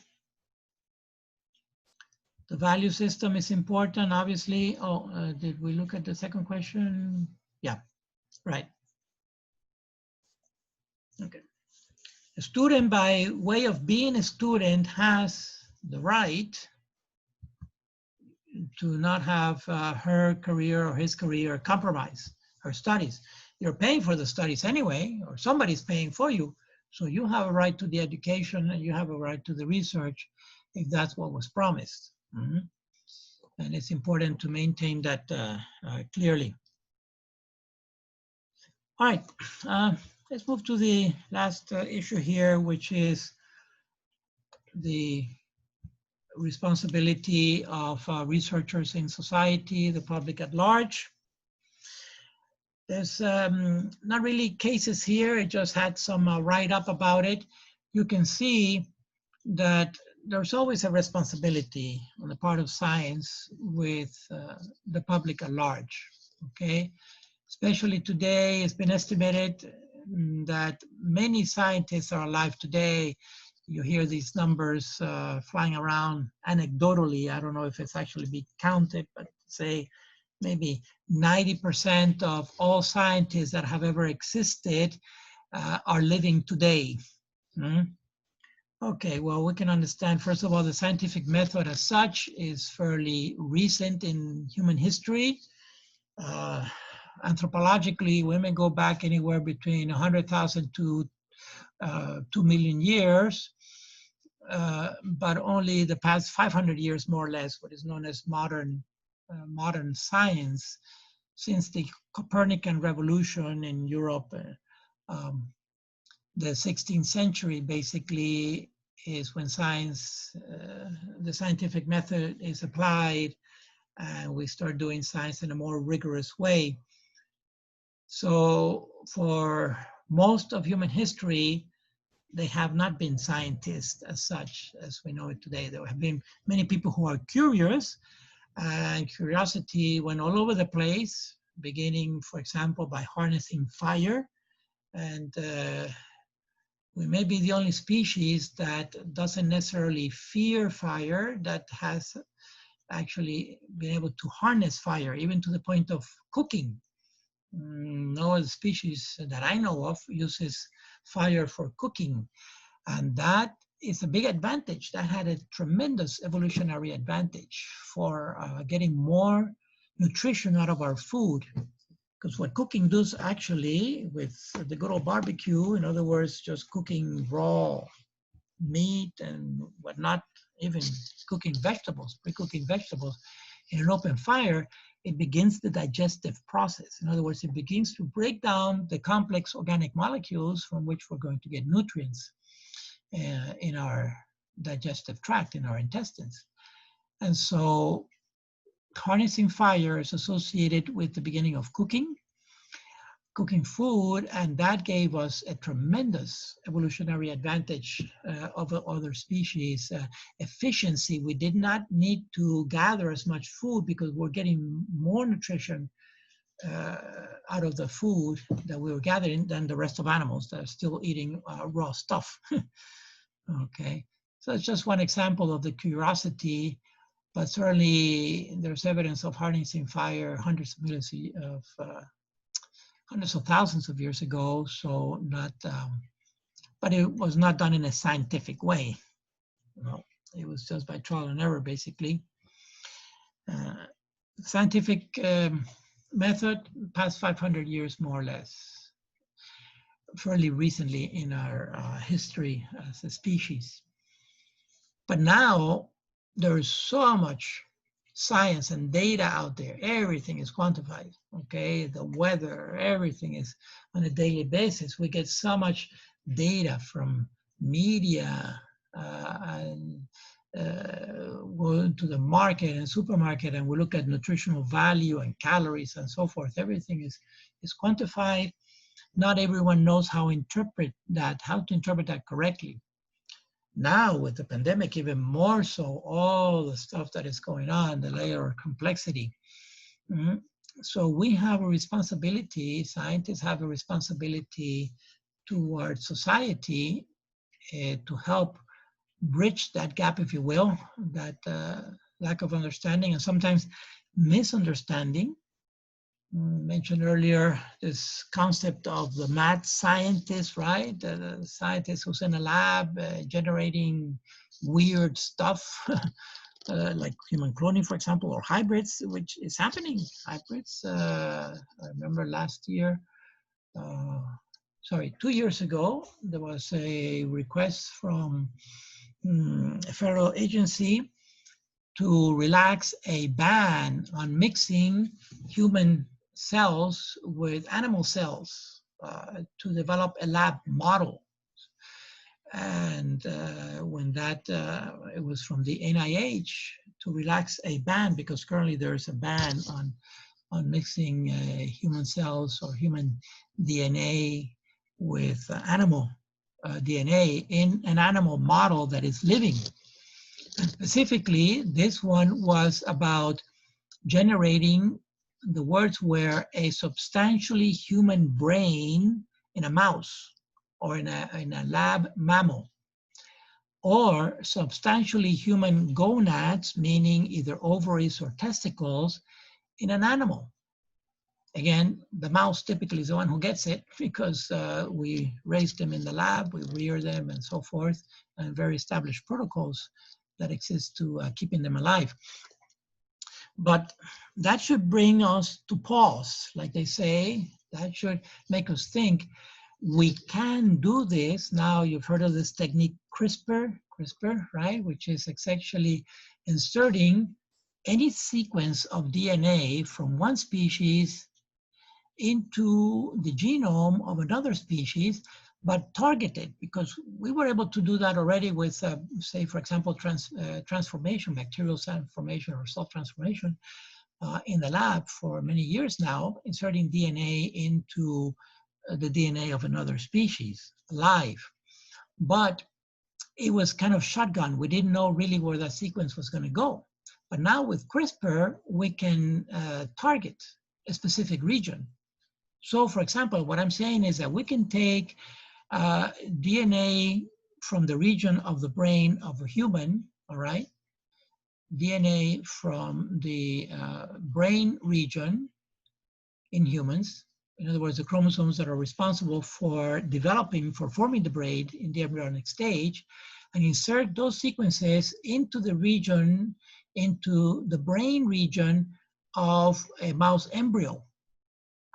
The value system is important, obviously. Oh, did we look at the second question? Yeah, right. Okay. A student, by way of being a student, has the right to not have her career or his career compromise her studies. You're paying for the studies anyway, or somebody's paying for you. So you have a right to the education and you have a right to the research if that's what was promised. And it's important to maintain that clearly. All right, let's move to the last issue here, which is the responsibility of researchers in society, the public at large. There's not really cases here. I just had some write-up about it. You can see that there's always a responsibility on the part of science with the public at large, okay? Especially today, it's been estimated that many scientists are alive today. You hear these numbers flying around anecdotally. I don't know if it's actually been counted, but say maybe 90% of all scientists that have ever existed are living today. Okay, well, we can understand, first of all, the scientific method as such is fairly recent in human history. Anthropologically, we may go back anywhere between 100,000 to 2 million years, but only the past 500 years, more or less, what is known as modern science, since the Copernican revolution in Europe, the 16th century basically is when science, the scientific method is applied, and we start doing science in a more rigorous way. So for most of human history, they have not been scientists as such as we know it today. There have been many people who are curious, and curiosity went all over the place, beginning, for example, by harnessing fire. And we may be the only species that doesn't necessarily fear fire, that has actually been able to harness fire, even to the point of cooking. No other species that I know of uses fire for cooking. And that is a big advantage. That had a tremendous evolutionary advantage for getting more nutrition out of our food. Because what cooking does actually with the good old barbecue, in other words, just cooking raw meat and whatnot, even cooking vegetables, pre-cooking vegetables in an open fire, it begins the digestive process. In other words, it begins to break down the complex organic molecules from which we're going to get nutrients in our digestive tract, in our intestines. And so harnessing fire is associated with the beginning of cooking food, and that gave us a tremendous evolutionary advantage over other species. Efficiency, we did not need to gather as much food because we're getting more nutrition out of the food that we were gathering than the rest of animals that are still eating raw stuff. Okay, so it's just one example of the curiosity, but certainly there's evidence of harnessing fire hundreds of millions of hundreds of thousands of years ago, so not, but it was not done in a scientific way. No, it was just by trial and error, basically. Scientific method, past 500 years, more or less, fairly recently in our history as a species. But now there's so much science and data out there. Everything is quantified, okay? The weather, everything is on a daily basis. We get so much data from media and go into the market and supermarket, and we look at nutritional value and calories and so forth. Everything is quantified. Not everyone knows how to interpret that correctly. Now with the pandemic, even more so, all the stuff that is going on, the layer of complexity. So we have a responsibility, scientists have a responsibility towards society to help bridge that gap, if you will, that lack of understanding and sometimes misunderstanding. Mentioned earlier this concept of the mad scientist, right? The scientist who's in a lab generating weird stuff like human cloning, for example, or hybrids, which is happening. Hybrids, I remember last year, 2 years ago, there was a request from a federal agency to relax a ban on mixing human cells with animal cells to develop a lab model. And when that, it was from the NIH to relax a ban, because currently there's a ban on mixing human cells or human DNA with animal DNA in an animal model that is living. And specifically, this one was about generating, the words were a substantially human brain in a mouse or in a lab mammal, or substantially human gonads, meaning either ovaries or testicles, in an animal. Again, the mouse typically is the one who gets it because we raise them in the lab, we rear them and so forth, and very established protocols that exist to keeping them alive. But that should bring us to pause, like they say. That should make us think we can do this. Now you've heard of this technique CRISPR, right? Which is essentially inserting any sequence of DNA from one species into the genome of another species, but targeted, because we were able to do that already with, say, for example, transformation, bacterial transformation or cell transformation in the lab for many years now, inserting DNA into the DNA of another species, alive. But it was kind of shotgun. We didn't know really where that sequence was going to go. But now with CRISPR, we can target a specific region. So for example, what I'm saying is that we can take DNA from the region of the brain of a human, all right? DNA from the brain region in humans. In other words, the chromosomes that are responsible for forming the brain in the embryonic stage, and insert those sequences into the region, into the brain region of a mouse embryo,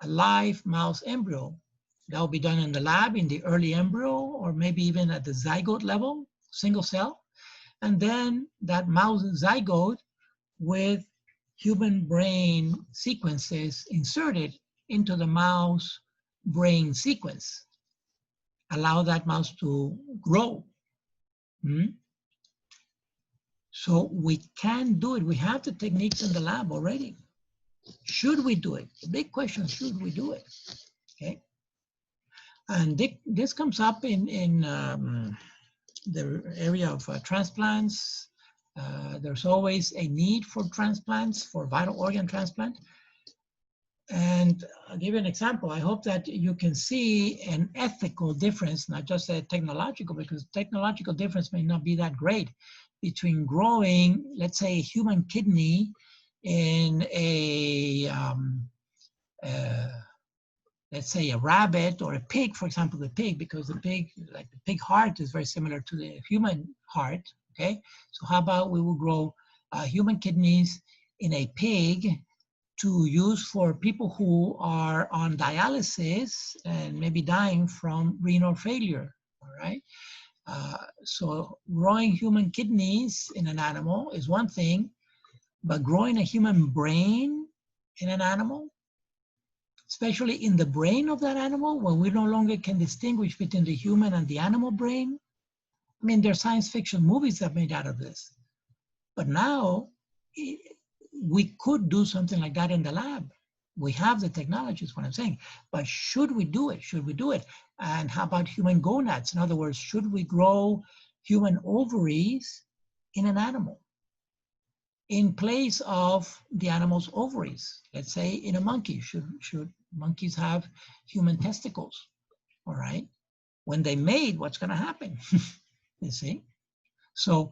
a live mouse embryo. That will be done in the lab in the early embryo, or maybe even at the zygote level, single cell. And then that mouse zygote with human brain sequences inserted into the mouse brain sequence. Allow that mouse to grow. So we can do it. We have the techniques in the lab already. Should we do it? The big question, should we do it? Okay. And this comes up in the area of transplants. There's always a need for transplants, for vital organ transplant. And I'll give you an example. I hope that you can see an ethical difference, not just a technological, because technological difference may not be that great, between growing, let's say, a human kidney in a, let's say, a rabbit or a pig, for example, the pig, because the pig, like the pig heart is very similar to the human heart, okay? So how about we will grow human kidneys in a pig to use for people who are on dialysis and maybe dying from renal failure, all right? So growing human kidneys in an animal is one thing, but growing a human brain in an animal, especially in the brain of that animal, when we no longer can distinguish between the human and the animal brain. I mean, there's science fiction movies that are made out of this. But now, we could do something like that in the lab. We have the technology, is what I'm saying. But should we do it? Should we do it? And how about human gonads? In other words, should we grow human ovaries in an animal in place of the animal's ovaries? Let's say in a monkey. Should monkeys have human testicles? All right. When they mate, what's going to happen? You see? So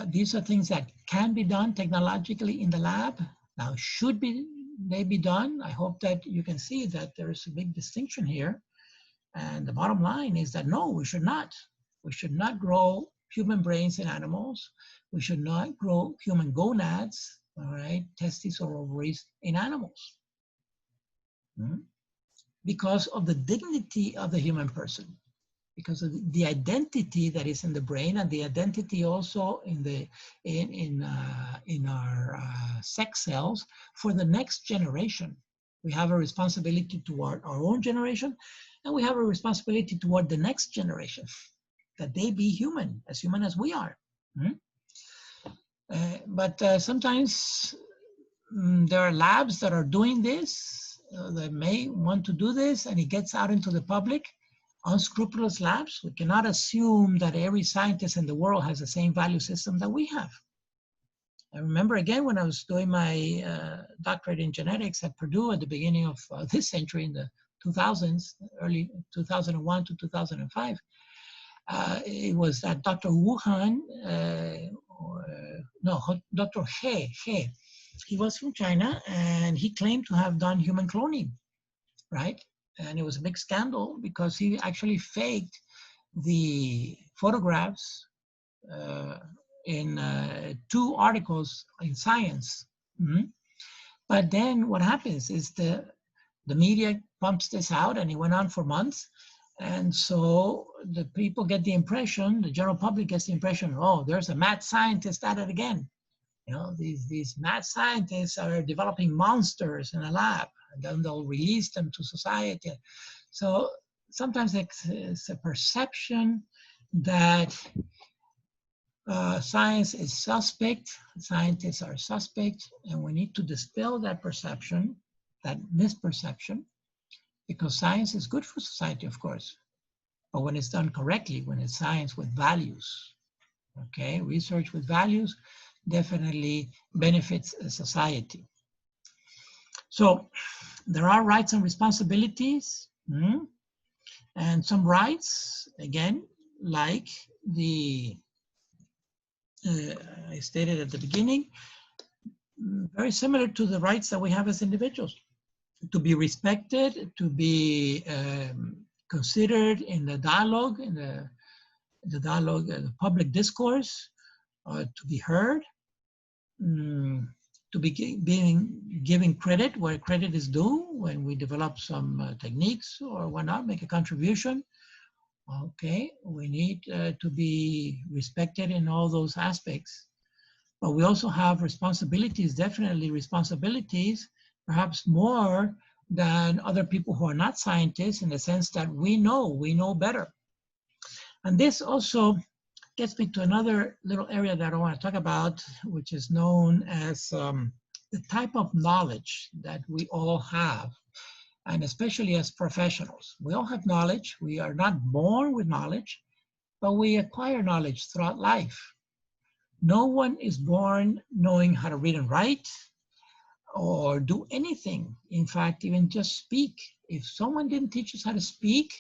these are things that can be done technologically in the lab. Now, should they be done? I hope that you can see that there is a big distinction here. And the bottom line is that no, we should not. We should not grow human brains in animals. We should not grow human gonads, all right, testes or ovaries in animals. Because of the dignity of the human person, because of the identity that is in the brain, and the identity also in our sex cells for the next generation. We have a responsibility toward our own generation, and we have a responsibility toward the next generation, that they be human as we are. But sometimes there are labs that are doing this, that may want to do this, and it gets out into the public. Unscrupulous labs. We cannot assume that every scientist in the world has the same value system that we have. I remember again when I was doing my doctorate in genetics at Purdue at the beginning of this century, in the 2000s, early 2001 to 2005. It was Dr. Wuhan, Dr. He he was from China, and he claimed to have done human cloning, right? And it was a big scandal because he actually faked the photographs in 2 articles in Science. Mhm. But then what happens is the media pumps this out, and it went on for months. And so the people get the impression, the general public gets the impression, oh, there's a mad scientist at it again. You know, these mad scientists are developing monsters in a lab, and then they'll release them to society. So sometimes it's a perception that science is suspect, scientists are suspect, and we need to dispel that perception, that misperception, because science is good for society, of course, but when it's done correctly, when it's science with values, okay, research with values definitely benefits a society. So there are rights and responsibilities, and some rights, again, like I stated at the beginning, very similar to the rights that we have as individuals, to be respected, to be considered in the dialogue, in the dialogue, the public discourse, to be heard, to be giving credit where credit is due when we develop some techniques or whatnot, make a contribution. Okay, we need to be respected in all those aspects. But we also have responsibilities, definitely responsibilities, perhaps more than other people who are not scientists, in the sense that we know better. And this also gets me to another little area that I want to talk about, which is known as the type of knowledge that we all have, and especially as professionals. We all have knowledge. We are not born with knowledge, but we acquire knowledge throughout life. No one is born knowing how to read and write or do anything. In fact, even just speak. If someone didn't teach us how to speak,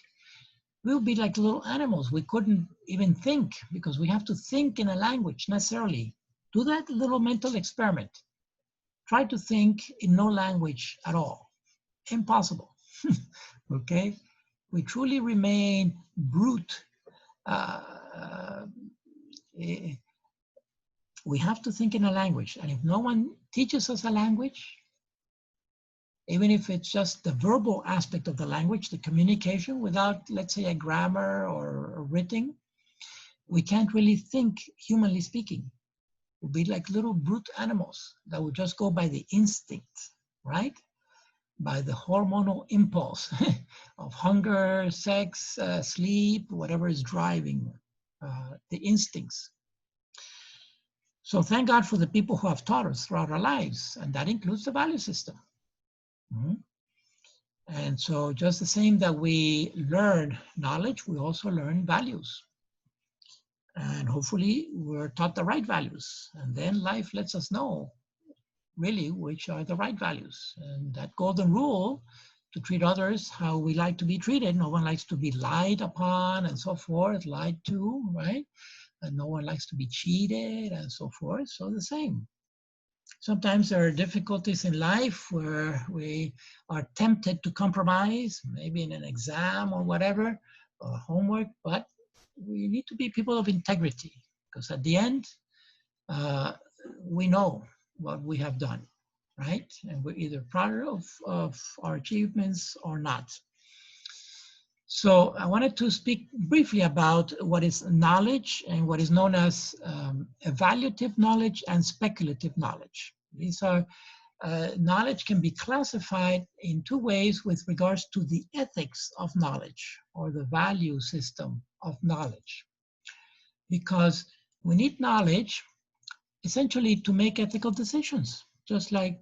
we'll be like little animals. We couldn't even think, because we have to think in a language necessarily. Do that little mental experiment. Try to think in no language at all. Impossible. Okay? We truly remain brute. We have to think in a language. And if no one teaches us a language, even if it's just the verbal aspect of the language, the communication without, let's say, a grammar or a written, we can't really think, humanly speaking. We'll be like little brute animals that would just go by the instinct, right? By the hormonal impulse of hunger, sex, sleep, whatever is driving the instincts. So thank God for the people who have taught us throughout our lives, and that includes the value system. And so just the same that we learn knowledge, we also learn values. And hopefully we're taught the right values. And then life lets us know really which are the right values. And that golden rule to treat others how we like to be treated. No one likes to be lied upon and so forth, lied to, right? And no one likes to be cheated and so forth. So the same. Sometimes there are difficulties in life where we are tempted to compromise, maybe in an exam or whatever, or homework, but we need to be people of integrity, because at the end, we know what we have done, right? And we're either proud of our achievements or not. So I wanted to speak briefly about what is knowledge and what is known as evaluative knowledge and speculative knowledge. These are, knowledge can be classified in 2 ways with regards to the ethics of knowledge or the value system of knowledge. Because we need knowledge essentially to make ethical decisions, just like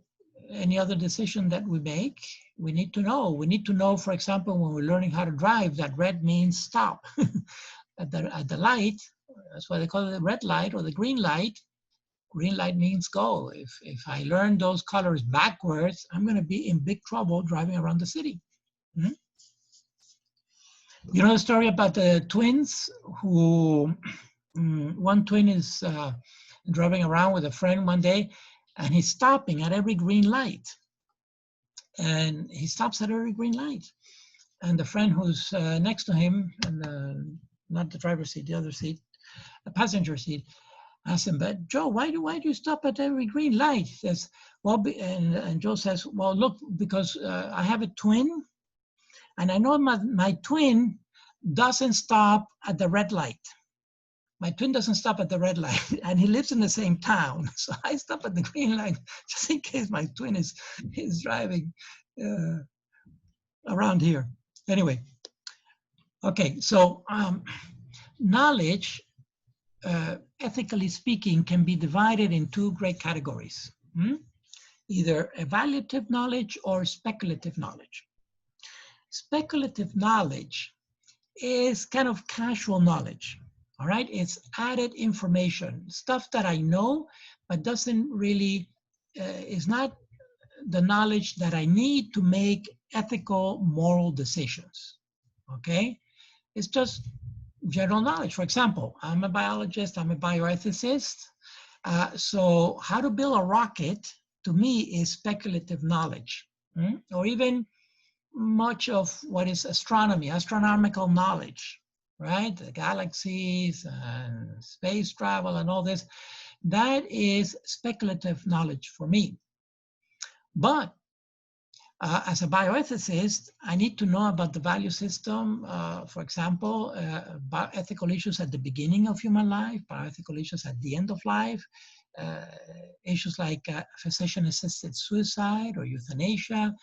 any other decision that we make. We need to know. We need to know, for example, when we're learning how to drive, that red means stop. at the light, that's why they call it the red light or the green light. Green light means go. If I learn those colors backwards, I'm going to be in big trouble driving around the city. You know the story about the twins who, one twin is driving around with a friend one day, and he's stopping at every green light. And he stops at every green light. And the friend who's next to him, and not the driver's seat, the other seat, the passenger seat, asks him, but Joe, why do you stop at every green light? He says, well, and Joe says, well, look, because I have a twin, and I know my twin doesn't stop at the red light. My twin doesn't stop at the red light, and he lives in the same town. So I stop at the green light just in case my twin is driving around here. Anyway, okay, so knowledge, ethically speaking, can be divided in two great categories. Either evaluative knowledge or speculative knowledge. Speculative knowledge is kind of casual knowledge. All right, it's added information, stuff that I know, but doesn't really, is not the knowledge that I need to make ethical, moral decisions, okay? It's just general knowledge. For example, I'm a biologist, I'm a bioethicist, so how to build a rocket, to me, is speculative knowledge, or even much of what is astronomy, astronomical knowledge, right? The galaxies and space travel and all this, that is speculative knowledge for me. But as a bioethicist, I need to know about the value system, for example, bioethical issues at the beginning of human life, bioethical issues at the end of life, issues like physician-assisted suicide or euthanasia,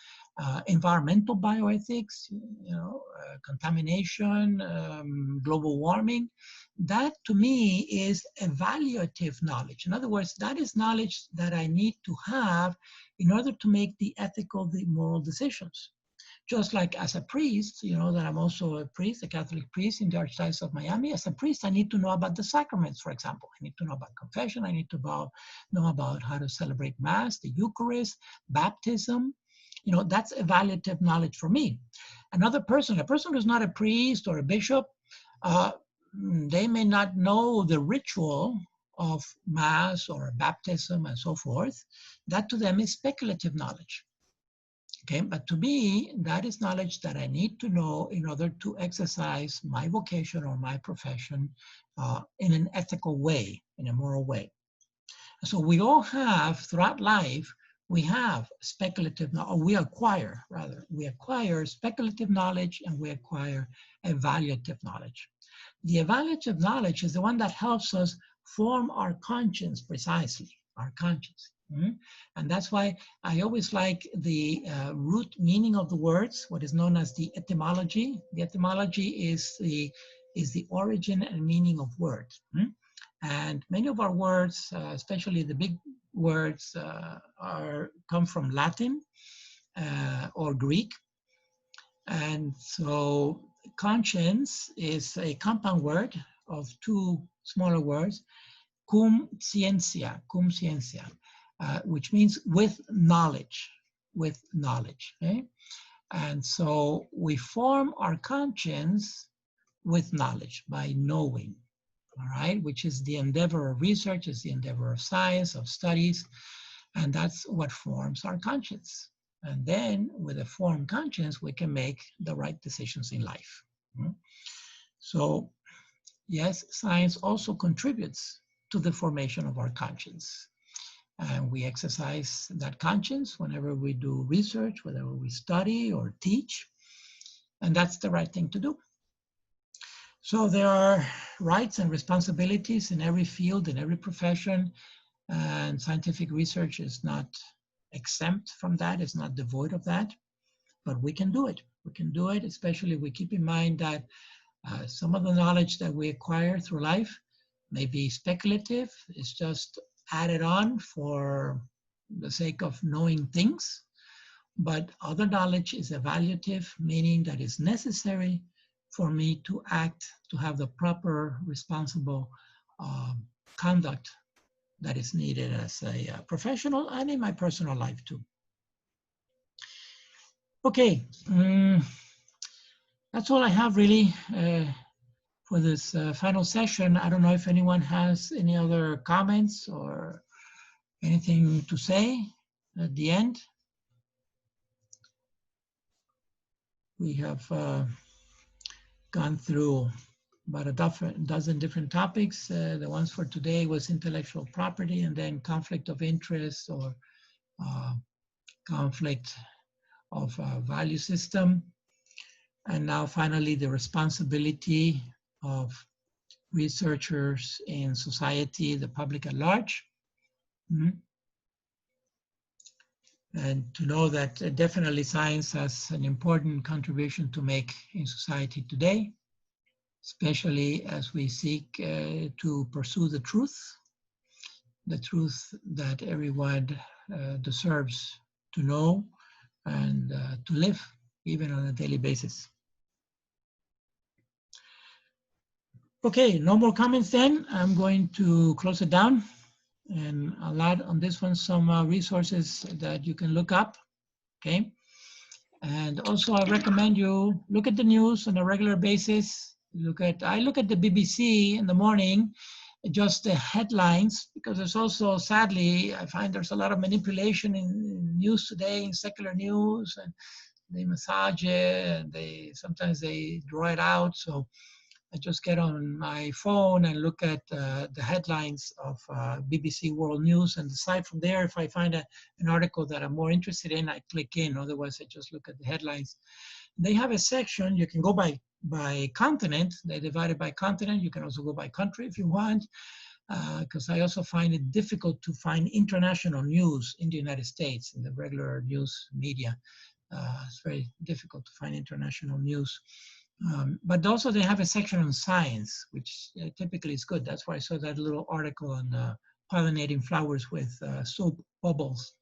environmental bioethics, contamination, global warming. That, to me, is evaluative knowledge. In other words, that is knowledge that I need to have in order to make the ethical, the moral decisions. Just like as a priest, that I'm also a priest, a Catholic priest in the Archdiocese of Miami. As a priest, I need to know about the sacraments, for example. I need to know about confession. I need to know about how to celebrate Mass, the Eucharist, baptism. That's evaluative knowledge for me. Another person, a person who's not a priest or a bishop, they may not know the ritual of Mass or baptism and so forth. That to them is speculative knowledge. Okay, but to me, that is knowledge that I need to know in order to exercise my vocation or my profession in an ethical way, in a moral way. So we all have, throughout life, we have speculative, or we acquire speculative knowledge, and we acquire evaluative knowledge. The evaluative knowledge is the one that helps us form our conscience precisely, our conscience. And that's why I always like the root meaning of the words, what is known as the etymology. The etymology is the origin and meaning of words. And many of our words, especially the big words, come from Latin or Greek. And so conscience is a compound word of two smaller words, cum scientia, which means with knowledge, okay? And so we form our conscience with knowledge, by knowing, all right? Which is the endeavor of research, is the endeavor of science, of studies, and that's what forms our conscience. And then with a formed conscience, we can make the right decisions in life. So yes, science also contributes to the formation of our conscience. And we exercise that conscience whenever we do research, whenever we study or teach, and that's the right thing to do. So there are rights and responsibilities in every field, in every profession, and scientific research is not exempt from that, it's not devoid of that, but we can do it. We can do it, especially if we keep in mind that some of the knowledge that we acquire through life may be speculative, it's just added on for the sake of knowing things, but other knowledge is evaluative, meaning that it's necessary for me to act, to have the proper, responsible conduct that is needed as a professional and in my personal life too. Okay, that's all I have really for this final session. I don't know if anyone has any other comments or Anything to say at the end? We have gone through about a dozen different topics. The ones for today was intellectual property, and then conflict of interest or conflict of value system. And now finally, the responsibility of researchers in society, the public at large. And to know that definitely science has an important contribution to make in society today, especially as we seek to pursue the truth that everyone deserves to know and to live, even on a daily basis. Okay, no more comments then. I'm going to close it down, and I'll add on this one some resources that you can look up, okay? And also I recommend you look at the news on a regular basis. I look at the BBC in the morning, just the headlines, because there's also, sadly, I find there's a lot of manipulation in news today, in secular news, and they massage it, and sometimes they draw it out. So I just get on my phone and look at the headlines of BBC World News and decide from there if I find an article that I'm more interested in, I click in. Otherwise, I just look at the headlines. They have a section, you can go by continent. They divide it by continent. You can also go by country if you want, because I also find it difficult to find international news in the United States, in the regular news media. It's very difficult to find international news. But also they have a section on science, which typically is good. That's why I saw that little article on pollinating flowers with soap bubbles.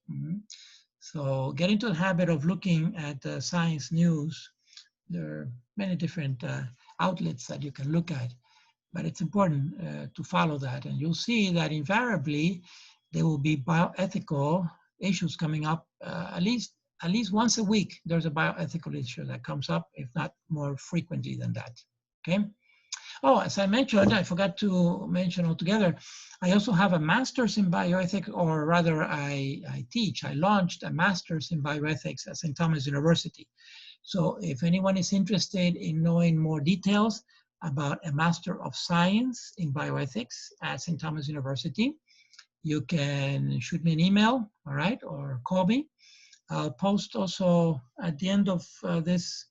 So get into the habit of looking at science news. There are many different outlets that you can look at, but it's important to follow that. And you'll see that invariably there will be bioethical issues coming up at least once a week. There's a bioethical issue that comes up, if not more frequently than that, okay? Oh, as I mentioned, I forgot to mention altogether, I also have a master's in bioethics, or rather I launched a master's in bioethics at St. Thomas University. So if anyone is interested in knowing more details about a Master of Science in Bioethics at St. Thomas University, you can shoot me an email, all right, or call me. I'll post also at the end of this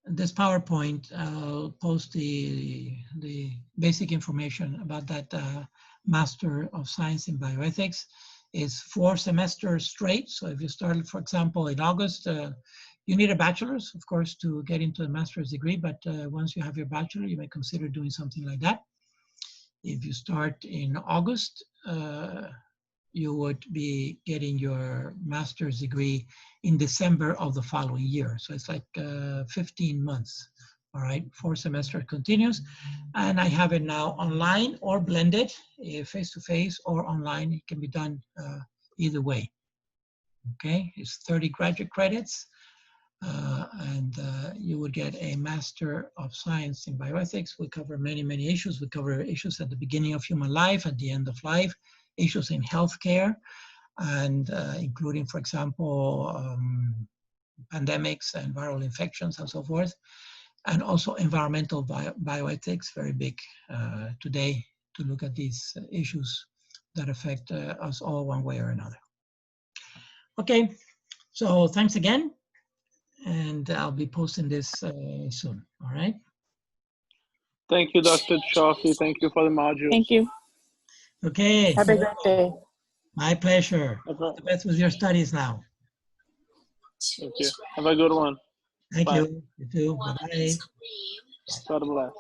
PowerPoint, I'll post the basic information about that Master of Science in Bioethics. It's 4 semesters straight. So if you started, for example, in August, you need a bachelor's, of course, to get into a master's degree. But once you have your bachelor, you may consider doing something like that. If you start in August, you would be getting your master's degree in December of the following year. So it's like 15 months, all right? 4 semesters continuous. And I have it now online or blended, face-to-face or online. It can be done either way, okay? It's 30 graduate credits. And you would get a Master of Science in Bioethics. We cover many, many issues. We cover issues at the beginning of human life, at the end of life, issues in healthcare, and including, for example, pandemics and viral infections and so forth, and also environmental bioethics, very big today, to look at these issues that affect us all one way or another. Okay, so thanks again, and I'll be posting this soon, all right? Thank you, Dr. Cioffi. Thank you for the module. Thank you. Okay. Have a great day. My pleasure. All the best with your studies now. Thank you. Have a good one. Thank Bye. you. You too. Bye-bye. God bless.